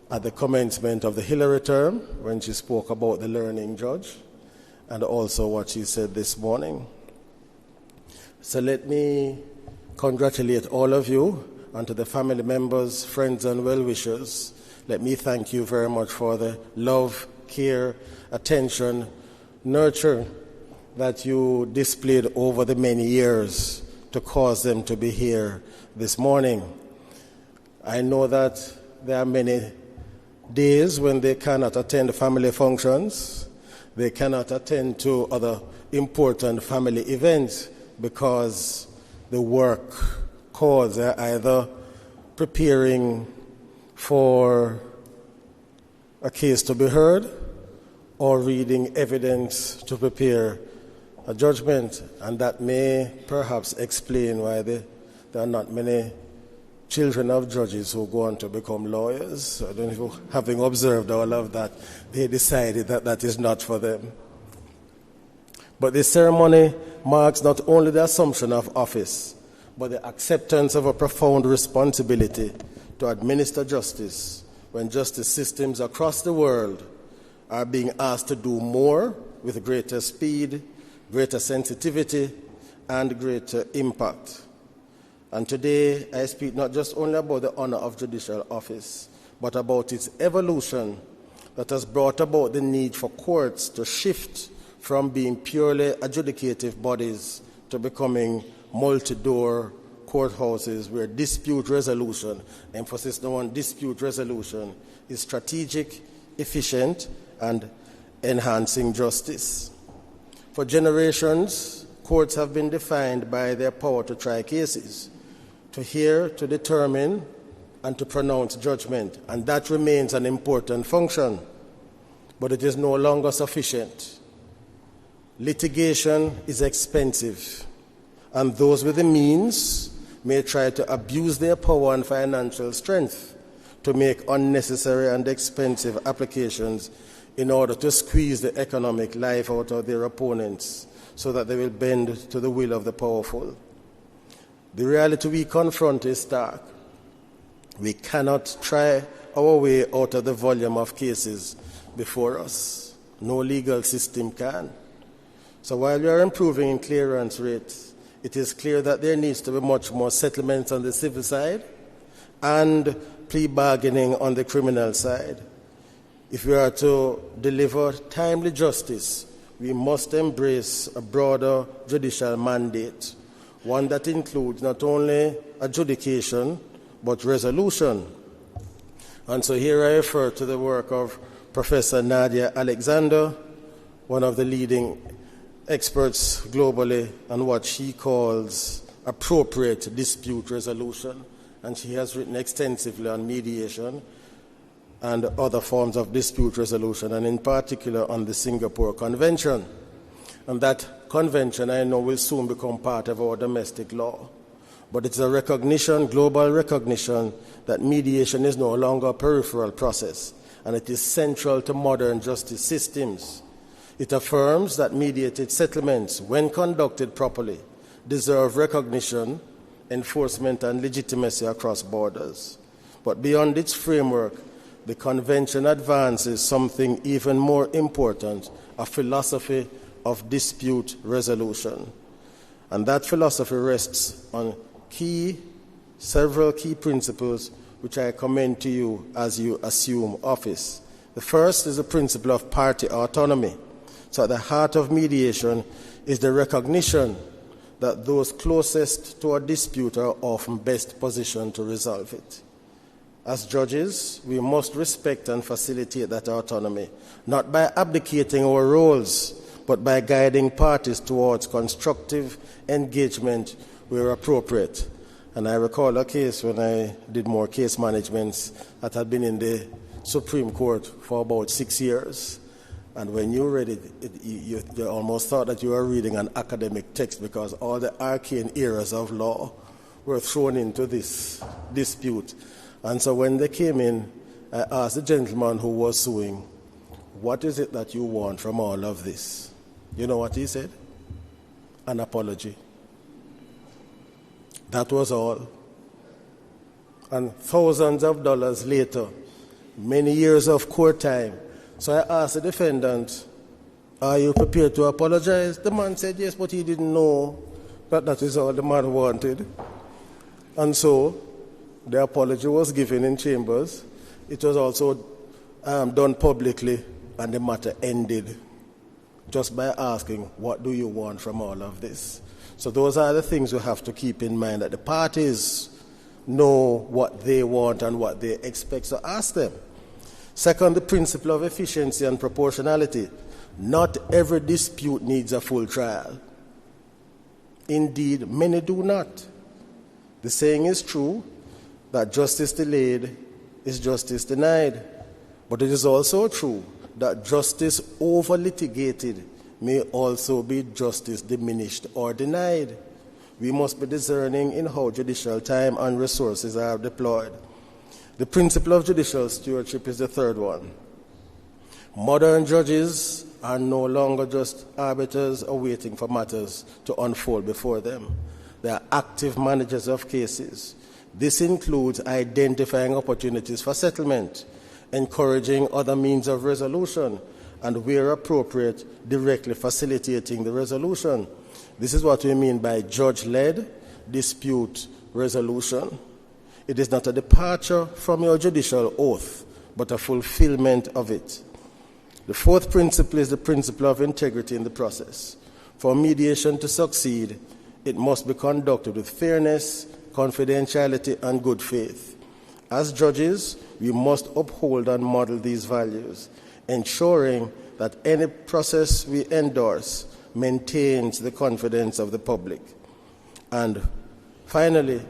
at the commencement of the Hillary term, when she spoke about the learning judge, and also what she said this morning. So let me congratulate all of you, and to the family members, friends, and well-wishers, let me thank you very much for the love, care, attention, nurture that you displayed over the many years to cause them to be here this morning. I know that there are many days when they cannot attend family functions, they cannot attend to other important family events because the work calls. They're either preparing for a case to be heard or reading evidence to prepare a judgment, and that may perhaps explain why there are not many children of judges who go on to become lawyers. I don't know, having observed all of that, they decided that that is not for them. But this ceremony marks not only the assumption of office, but the acceptance of a profound responsibility to administer justice when justice systems across the world are being asked to do more with greater speed, greater sensitivity, and greater impact. And today, I speak not just only about the honor of judicial office, but about its evolution that has brought about the need for courts to shift from being purely adjudicative bodies to becoming multi-door courthouses where dispute resolution, emphasis on dispute resolution, is strategic, efficient, and enhancing justice. For generations, courts have been defined by their power to try cases, to hear, to determine, and to pronounce judgment, and that remains an important function, but it is no longer sufficient. Litigation is expensive, and those with the means may try to abuse their power and financial strength to make unnecessary and expensive applications in order to squeeze the economic life out of their opponents so that they will bend to the will of the powerful. The reality we confront is stark. We cannot try our way out of the volume of cases before us. No legal system can. So while we are improving in clearance rates, it is clear that there needs to be much more settlements on the civil side and plea bargaining on the criminal side. If we are to deliver timely justice, we must embrace a broader judicial mandate, one that includes not only adjudication, but resolution. And so here I refer to the work of Professor Nadia Alexander, one of the leading experts globally on what she calls appropriate dispute resolution. And she has written extensively on mediation and other forms of dispute resolution, and in particular on the Singapore Convention. And that convention, I know, will soon become part of our domestic law. But it's a recognition, global recognition, that mediation is no longer a peripheral process, and it is central to modern justice systems. It affirms that mediated settlements, when conducted properly, deserve recognition, enforcement, and legitimacy across borders. But beyond its framework, the Convention advances something even more important, a philosophy of dispute resolution. And that philosophy rests on several key principles which I commend to you as you assume office. The first is the principle of party autonomy. So at the heart of mediation is the recognition that those closest to a dispute are often best positioned to resolve it. As judges, we must respect and facilitate that autonomy, not by abdicating our roles, but by guiding parties towards constructive engagement where appropriate. And I recall a case when I did more case managements that had been in the Supreme Court for about 6 years. And when you read it, you almost thought that you were reading an academic text, because all the arcane areas of law were thrown into this dispute. And so when they came in, I asked the gentleman who was suing, what is it that you want from all of this? You know what he said? An apology. That was all. And thousands of dollars later, many years of court time. So I asked the defendant, are you prepared to apologize? The man said yes, but he didn't know that is all the man wanted. And so the apology was given in chambers. It was also done publicly, and the matter ended just by asking, what do you want from all of this? So those are the things we have to keep in mind, that the parties know what they want and what they expect, so ask them. Second, the principle of efficiency and proportionality. Not every dispute needs a full trial. Indeed, many do not. The saying is true that justice delayed is justice denied. But it is also true that justice over-litigated may also be justice diminished or denied. We must be discerning in how judicial time and resources are deployed. The principle of judicial stewardship is the third one. Modern judges are no longer just arbiters awaiting for matters to unfold before them. They are active managers of cases. This includes identifying opportunities for settlement, encouraging other means of resolution, and where appropriate, directly facilitating the resolution. This is what we mean by judge-led dispute resolution. It is not a departure from your judicial oath, but a fulfillment of it. The fourth principle is the principle of integrity in the process. For mediation to succeed, it must be conducted with fairness, confidentiality, and good faith. As judges, we must uphold and model these values, ensuring that any process we endorse maintains the confidence of the public. And finally,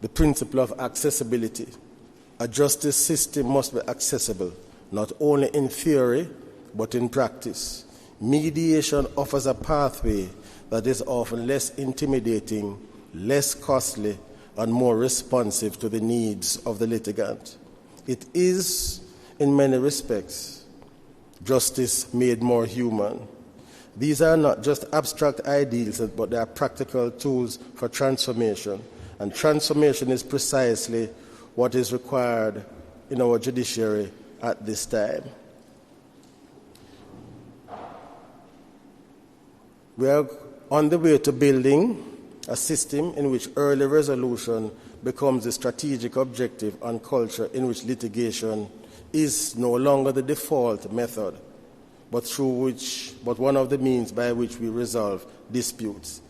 the principle of accessibility. A justice system must be accessible, not only in theory, but in practice. Mediation offers a pathway that is often less intimidating, less costly, and more responsive to the needs of the litigant. It is, in many respects, justice made more human. These are not just abstract ideals, but they are practical tools for transformation. And transformation is precisely what is required in our judiciary at this time. We are on the way to building a system in which early resolution becomes a strategic objective and culture in which litigation is no longer the default method, but one of the means by which we resolve disputes.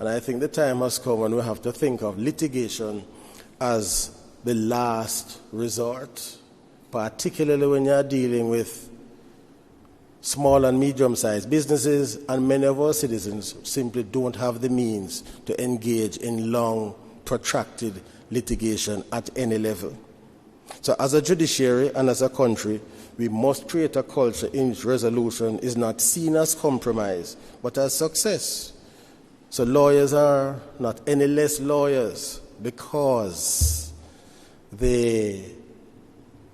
And I think the time has come when we have to think of litigation as the last resort, particularly when you're dealing with small and medium-sized businesses, and many of our citizens simply don't have the means to engage in long, protracted litigation at any level. So as a judiciary and as a country, we must create a culture in which resolution is not seen as compromise, but as success. So lawyers are not any less lawyers because they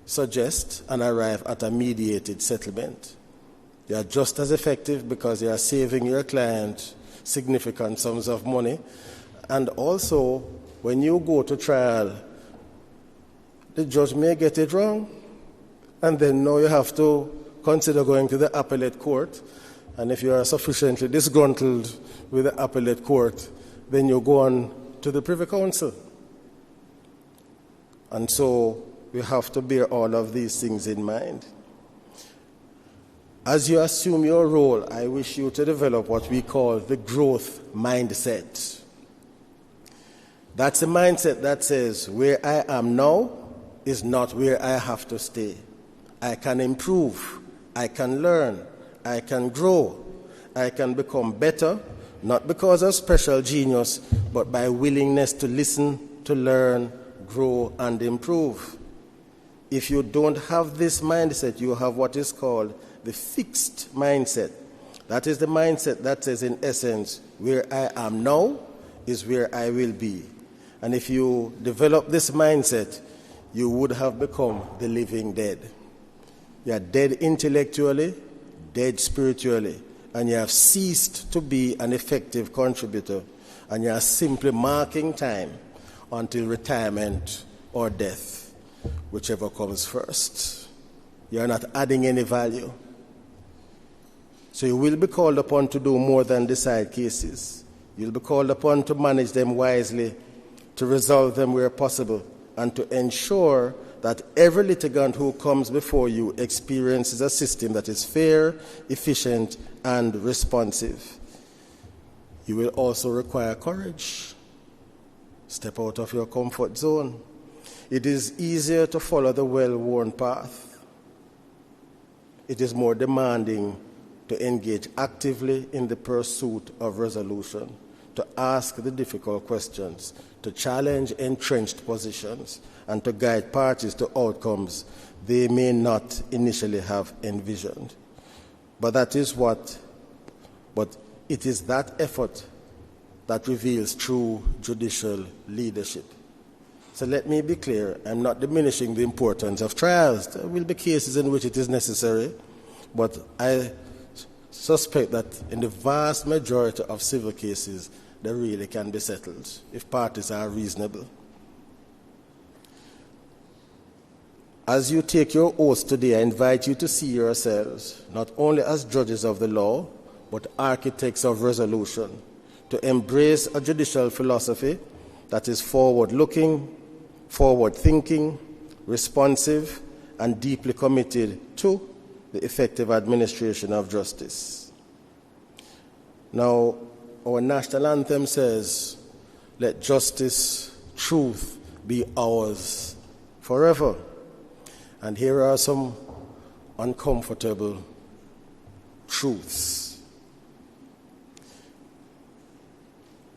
suggest and arrive at a mediated settlement. They are just as effective because they are saving your client significant sums of money. And also, when you go to trial, the judge may get it wrong, and then now you have to consider going to the appellate court. And if you are sufficiently disgruntled with the appellate court, then you go on to the Privy Council. And so we have to bear all of these things in mind. As you assume your role, I wish you to develop what we call the growth mindset. That's a mindset that says, where I am now is not where I have to stay. I can improve, I can learn, I can grow, I can become better, not because of special genius, but by willingness to listen, to learn, grow, and improve. If you don't have this mindset, you have what is called the fixed mindset. That is the mindset that says, in essence, where I am now is where I will be. And if you develop this mindset, you would have become the living dead. You are dead intellectually, dead spiritually, and you have ceased to be an effective contributor, and you are simply marking time until retirement or death, whichever comes first. You are not adding any value. So you will be called upon to do more than decide cases. You'll be called upon to manage them wisely, to resolve them where possible, and to ensure that every litigant who comes before you experiences a system that is fair, efficient, and responsive. You will also require courage. Step out of your comfort zone. It is easier to follow the well-worn path. It is more demanding to engage actively in the pursuit of resolution, to ask the difficult questions, to challenge entrenched positions, and to guide parties to outcomes they may not initially have envisioned. But it is that effort that reveals true judicial leadership. So let me be clear, I'm not diminishing the importance of trials. There will be cases in which it is necessary, but I suspect that in the vast majority of civil cases, they really can be settled if parties are reasonable. As you take your oaths today, I invite you to see yourselves not only as judges of the law, but architects of resolution, to embrace a judicial philosophy that is forward-looking, forward-thinking, responsive, and deeply committed to the effective administration of justice. Now, our national anthem says, "Let justice, truth be ours forever." And here are some uncomfortable truths.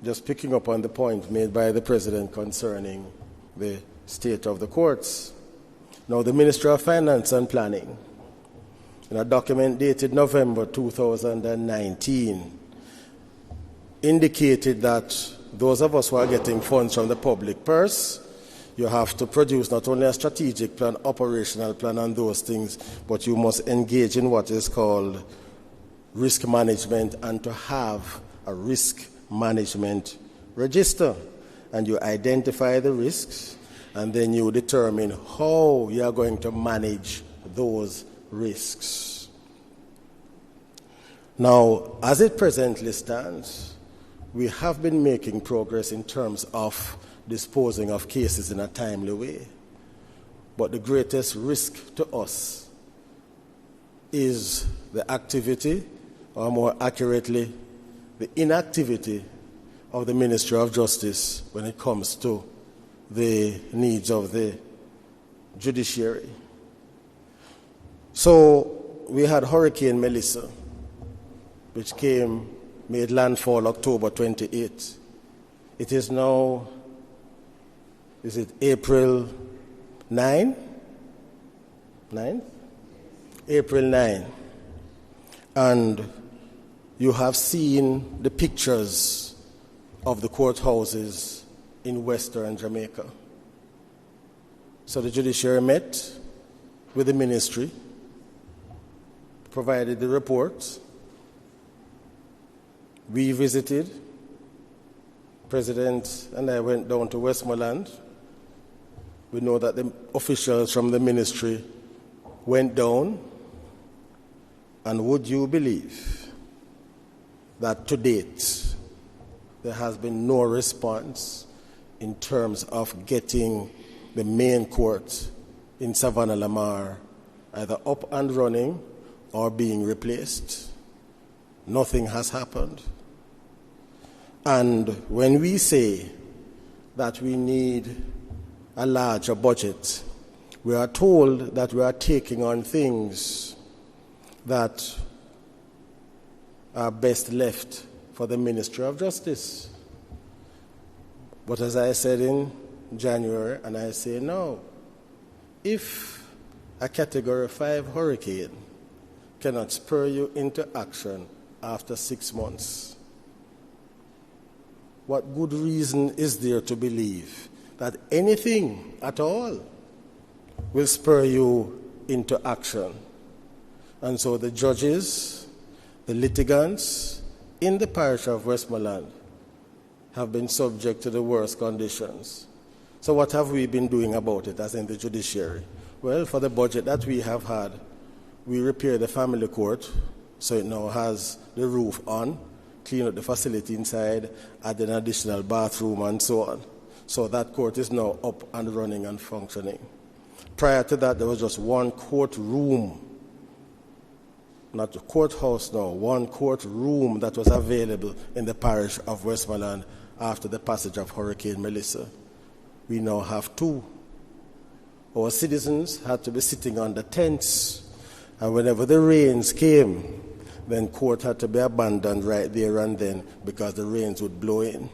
Just picking up on the point made by the President concerning the state of the courts. Now, the Ministry of Finance and Planning, in a document dated November 2019, indicated that those of us who are getting funds from the public purse, you have to produce not only a strategic plan, operational plan, and those things, but you must engage in what is called risk management and to have a risk management register. And you identify the risks, and then you determine how you are going to manage those risks. Now, as it presently stands, we have been making progress in terms of disposing of cases in a timely way. But the greatest risk to us is the activity, or more accurately, the inactivity of the Ministry of Justice when it comes to the needs of the judiciary. So we had Hurricane Melissa, which made landfall October 28th. It is now, is it April 9? April 9. And you have seen the pictures of the courthouses in Western Jamaica. So the judiciary met with the ministry, provided the report. We visited. President and I went down to Westmoreland. We know that the officials from the ministry went down. And would you believe that to date there has been no response in terms of getting the main court in Savannah Lamar either up and running or being replaced? Nothing has happened. And when we say that we need a larger budget, we are told that we are taking on things that are best left for the Ministry of Justice. But as I said in January, and I say now, if a Category 5 hurricane cannot spur you into action after 6 months? What good reason is there to believe that anything at all will spur you into action? And so the judges, the litigants in the parish of Westmoreland have been subject to the worst conditions. So what have we been doing about it, as in the judiciary? Well, for the budget that we have had, we repaired the family court, so it now has the roof on, clean up the facility inside, add an additional bathroom and so on. So that court is now up and running and functioning. Prior to that, there was just one courtroom, not a courthouse now, one courtroom that was available in the parish of Westmoreland after the passage of Hurricane Melissa. We now have 2. Our citizens had to be sitting under tents, and whenever the rains came, then court had to be abandoned right there and then because the rains would blow in.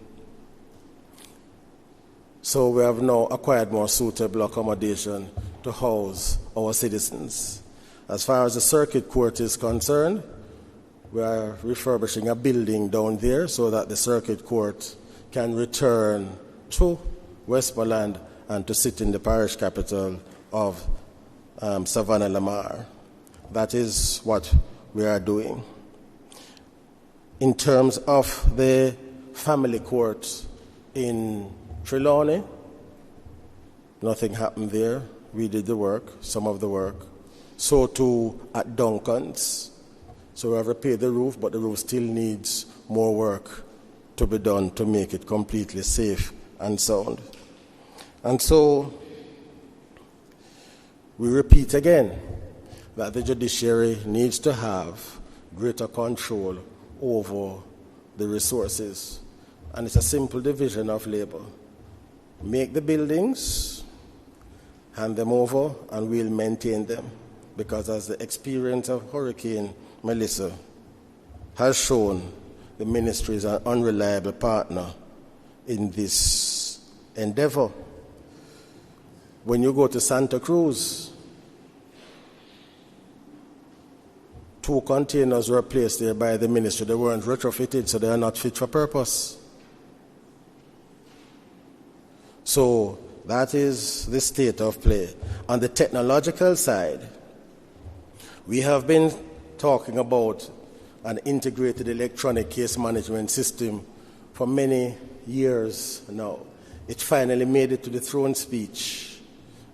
So we have now acquired more suitable accommodation to house our citizens. As far as the circuit court is concerned, we are refurbishing a building down there so that the circuit court can return to Westmoreland and to sit in the parish capital of Savannah-Lamar. That is what we are doing. In terms of the family court in Trelawney, nothing happened there. We did the work, some of the work. So too at Duncan's. So we have repaired the roof, but the roof still needs more work to be done to make it completely safe and sound. And so we repeat again that the judiciary needs to have greater control over the resources. And it's a simple division of labor. Make the buildings, hand them over, and we'll maintain them. Because as the experience of Hurricane Melissa has shown, the ministry is an unreliable partner in this endeavor. When you go to Santa Cruz, 2 containers were placed there by the ministry. They weren't retrofitted, so they are not fit for purpose. So that is the state of play. On the technological side, we have been talking about an integrated electronic case management system for many years now. It finally made it to the throne speech.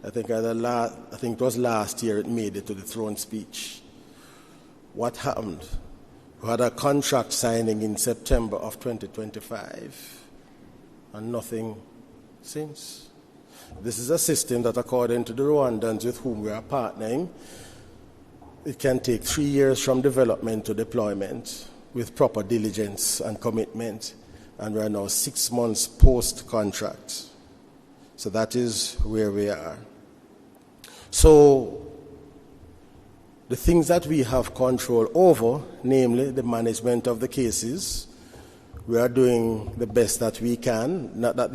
I think it was last year it made it to the throne speech. What happened? We had a contract signing in September of 2025, and nothing since. This is a system that, according to the Rwandans with whom we are partnering, it can take 3 years from development to deployment with proper diligence and commitment, and we are now 6 months post-contract. So that is where we are. So the things that we have control over, namely the management of the cases, we are doing the best that we can. Not that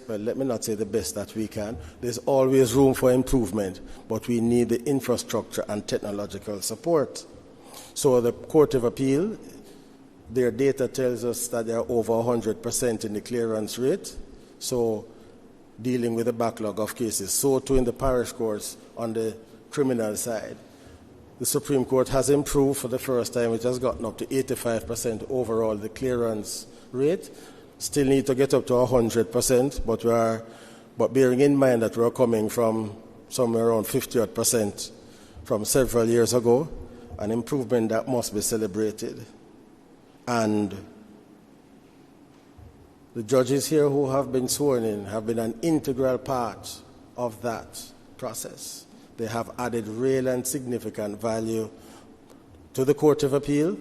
let me not say the best that we can. There's always room for improvement, but we need the infrastructure and technological support. So the Court of Appeal, their data tells us that they are over 100% in the clearance rate. So dealing with a backlog of cases. So too in the parish courts on the criminal side. The Supreme Court has improved for the first time. It has gotten up to 85% overall, the clearance rate. Still need to get up to 100%, but bearing in mind that we're coming from somewhere around 50% from several years ago, an improvement that must be celebrated. And the judges here who have been sworn in have been an integral part of that process. They have added real and significant value to the Court of Appeal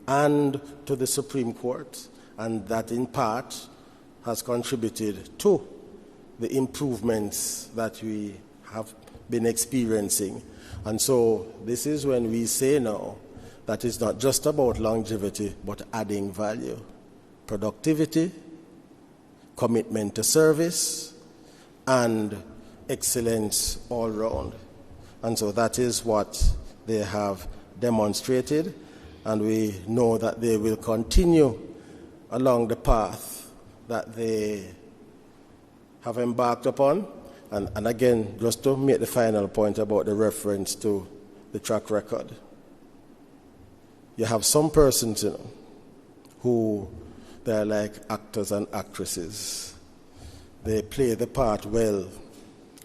and to the Supreme Court, and that in part has contributed to the improvements that we have been experiencing. And so this is when we say now that it's not just about longevity, but adding value, productivity, commitment to service, and excellence all round. And so that is what they have demonstrated, and we know that they will continue along the path that they have embarked upon. And again, just to make the final point about the reference to the track record. You have some persons, who they're like actors and actresses. They play the part well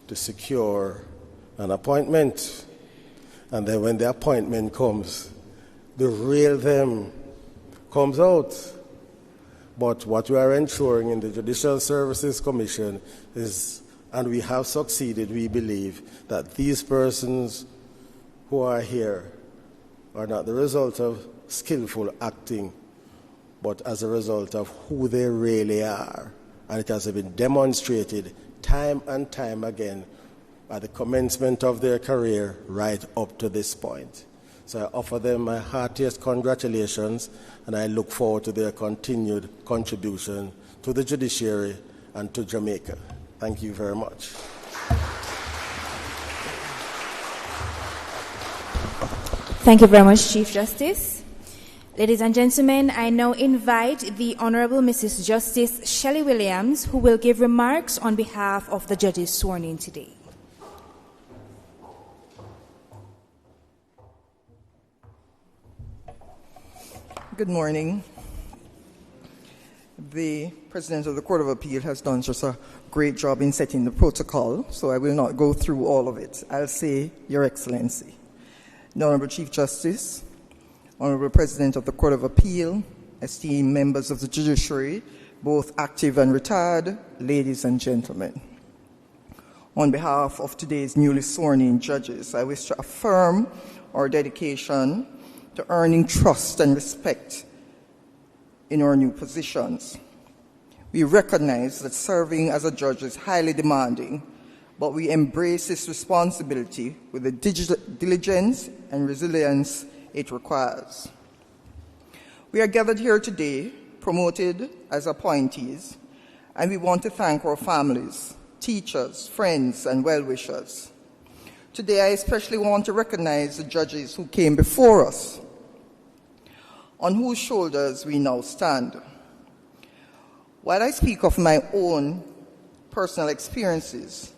to secure an appointment. And then when the appointment comes, the real them comes out. But what we are ensuring in the Judicial Services Commission is, and we have succeeded, we believe, that these persons who are here are not the result of skillful acting, but as a result of who they really are. And it has been demonstrated time and time again at the commencement of their career right up to this point. So I offer them my heartiest congratulations, and I look forward to their continued contribution to the judiciary and to Jamaica. Thank you very much. Thank you very much, Chief Justice. Ladies and gentlemen, I now invite the Honourable Mrs. Justice Shelley Williams, who will give remarks on behalf of the judges sworn in today. Good morning. The President of the Court of Appeal has done just a great job in setting the protocol, so I will not go through all of it. I'll say, Your Excellency, the Honourable Chief Justice, Honourable President of the Court of Appeal, esteemed members of the judiciary, both active and retired, ladies and gentlemen. On behalf of today's newly sworn-in judges, I wish to affirm our dedication to earning trust and respect in our new positions. We recognize that serving as a judge is highly demanding, but we embrace this responsibility with the diligence and resilience it requires. We are gathered here today, promoted as appointees, and we want to thank our families, teachers, friends, and well-wishers. Today, I especially want to recognize the judges who came before us, on whose shoulders we now stand. While I speak of my own personal experiences,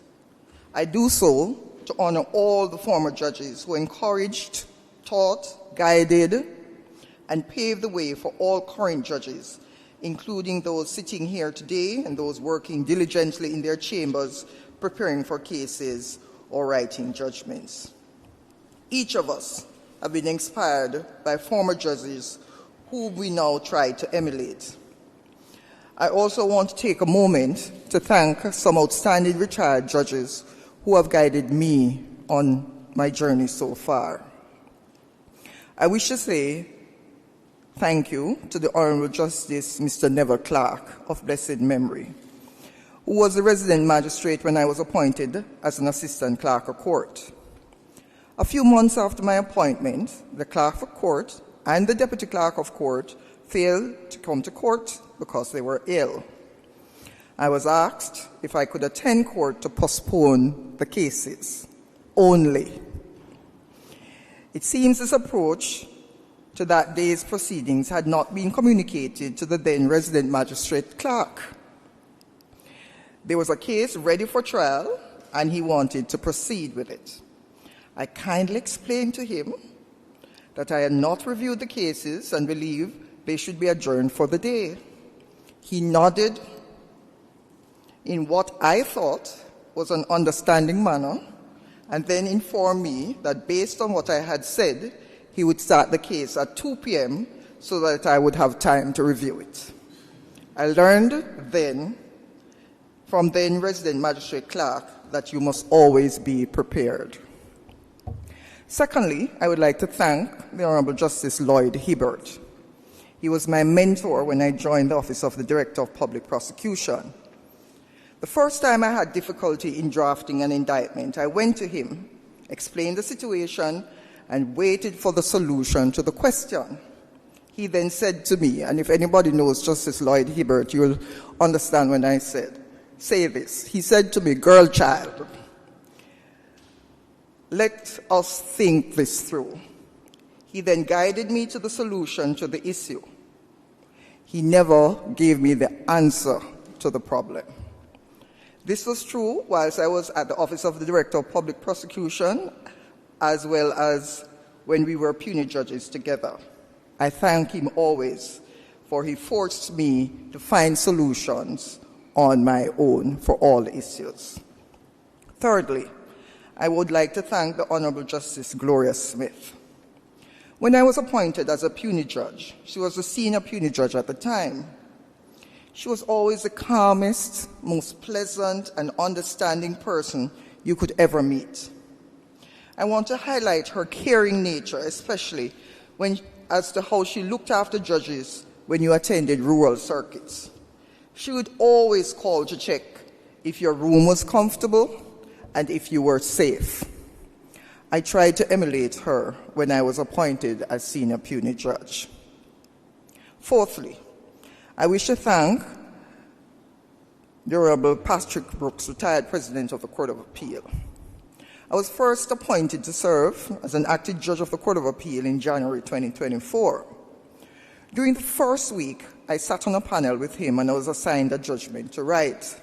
I do so to honor all the former judges who encouraged, taught, guided, and paved the way for all current judges, including those sitting here today and those working diligently in their chambers preparing for cases or writing judgments. Each of us have been inspired by former judges whom we now try to emulate. I also want to take a moment to thank some outstanding retired judges who have guided me on my journey so far. I wish to say thank you to the Honourable Justice Mr. Neville Clark of blessed memory, who was the resident magistrate when I was appointed as an assistant clerk of court. A few months after my appointment, the clerk of court and the deputy clerk of court failed to come to court because they were ill. I was asked if I could attend court to postpone the cases only. It seems this approach to that day's proceedings had not been communicated to the then resident magistrate clerk. There was a case ready for trial, and he wanted to proceed with it. I kindly explained to him that I had not reviewed the cases and believed they should be adjourned for the day. He nodded in what I thought was an understanding manner, and then informed me that based on what I had said, he would start the case at 2 p.m. so that I would have time to review it. I learned then from then resident magistrate clerk that you must always be prepared. Secondly, I would like to thank the Honourable Justice Lloyd Hibbert. He was my mentor when I joined the Office of the Director of Public Prosecution. The first time I had difficulty in drafting an indictment, I went to him, explained the situation, and waited for the solution to the question. He then said to me, and if anybody knows Justice Lloyd Hibbert, you'll understand when I say this. He said to me, "Girl child, let us think this through." He then guided me to the solution to the issue. He never gave me the answer to the problem. This was true whilst I was at the Office of the Director of Public Prosecution, as well as when we were puisne judges together. I thank him always, for he forced me to find solutions on my own for all issues. Thirdly, I would like to thank the Honourable Justice Gloria Smith. When I was appointed as a puisne judge, she was the senior puisne judge at the time. She was always the calmest, most pleasant and understanding person you could ever meet. I want to highlight her caring nature, especially as to how she looked after judges when you attended rural circuits. She would always call to check if your room was comfortable and if you were safe. I tried to emulate her when I was appointed as senior puisne judge. Fourthly, I wish to thank the Honourable Patrick Brooks, retired President of the Court of Appeal. I was first appointed to serve as an acting judge of the Court of Appeal in January 2024. During the first week, I sat on a panel with him and I was assigned a judgment to write.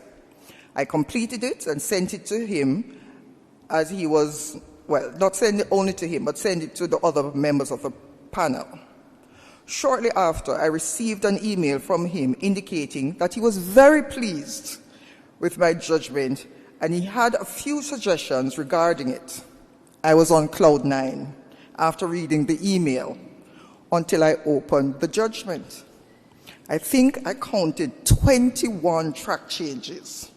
I completed it and sent it to him as he was, well, not send it only to him, but send it to the other members of the panel. Shortly after, I received an email from him indicating that he was very pleased with my judgment and he had a few suggestions regarding it. I was on cloud 9 after reading the email until I opened the judgment. I think I counted 21 track changes.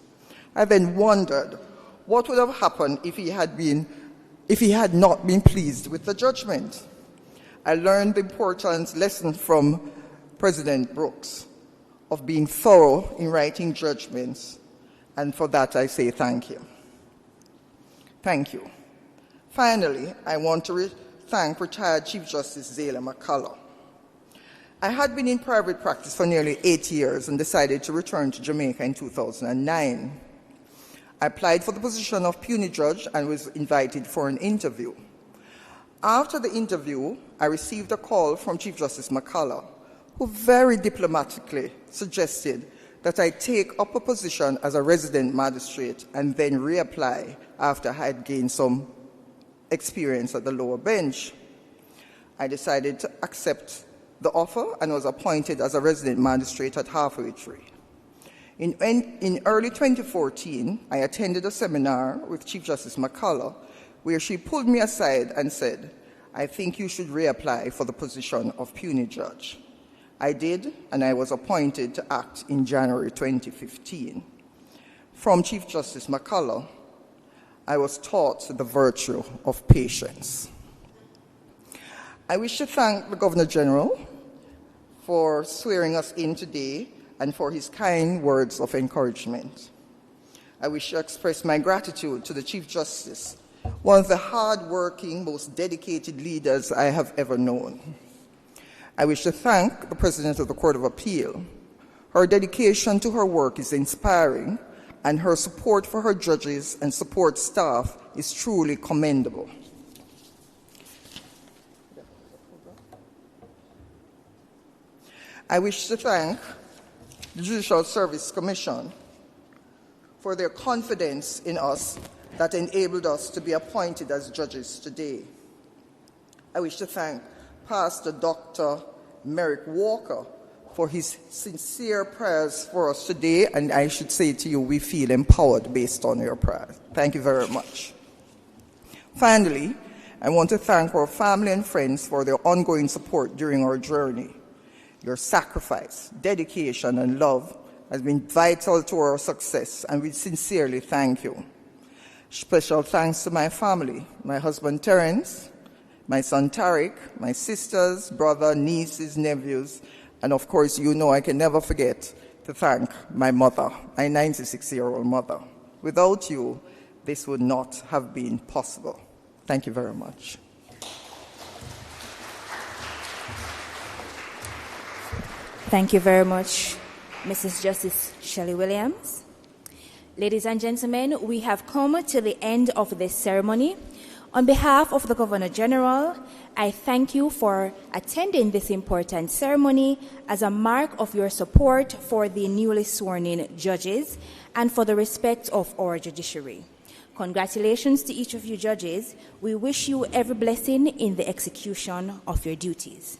I then wondered what would have happened if he had not been pleased with the judgment. I learned the important lesson from President Brooks of being thorough in writing judgments, and for that I say thank you. Thank you. Finally, I want to thank retired Chief Justice Zayla McCullough. I had been in private practice for nearly 8 years and decided to return to Jamaica in 2009. I applied for the position of puisne judge and was invited for an interview. After the interview, I received a call from Chief Justice McCullough, who very diplomatically suggested that I take up a position as a resident magistrate and then reapply after I had gained some experience at the lower bench. I decided to accept the offer and was appointed as a resident magistrate at Halfway Tree. In early 2014, I attended a seminar with Chief Justice McCullough where she pulled me aside and said, "I think you should reapply for the position of puisne judge." I did, and I was appointed to act in January 2015. From Chief Justice McCullough, I was taught the virtue of patience. I wish to thank the Governor General for swearing us in today and for his kind words of encouragement. I wish to express my gratitude to the Chief Justice, one of the hard-working, most dedicated leaders I have ever known. I wish to thank the President of the Court of Appeal. Her dedication to her work is inspiring, and her support for her judges and support staff is truly commendable. I wish to thank the Judicial Service Commission for their confidence in us that enabled us to be appointed as judges today. I wish to thank Pastor Dr. Merrick Walker for his sincere prayers for us today, and I should say to you, we feel empowered based on your prayers. Thank you very much. Finally, I want to thank our family and friends for their ongoing support during our journey. Your sacrifice, dedication, and love has been vital to our success, and we sincerely thank you. Special thanks to my family, my husband Terence, my son Tariq, my sisters, brother, nieces, nephews, and of course, you know I can never forget to thank my mother, my 96-year-old mother. Without you, this would not have been possible. Thank you very much. Thank you very much, Mrs. Justice Shelley Williams. Ladies and gentlemen, we have come to the end of this ceremony. On behalf of the Governor General I thank you for attending this important ceremony as a mark of your support for the newly sworn-in judges and for the respect of our judiciary. Congratulations to each of you judges. We wish you every blessing in the execution of your duties.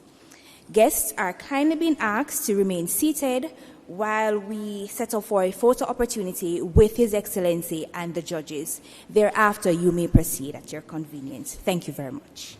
Guests are kindly being asked to remain seated while we set up for a photo opportunity with His Excellency and the judges. Thereafter, you may proceed at your convenience. Thank you very much.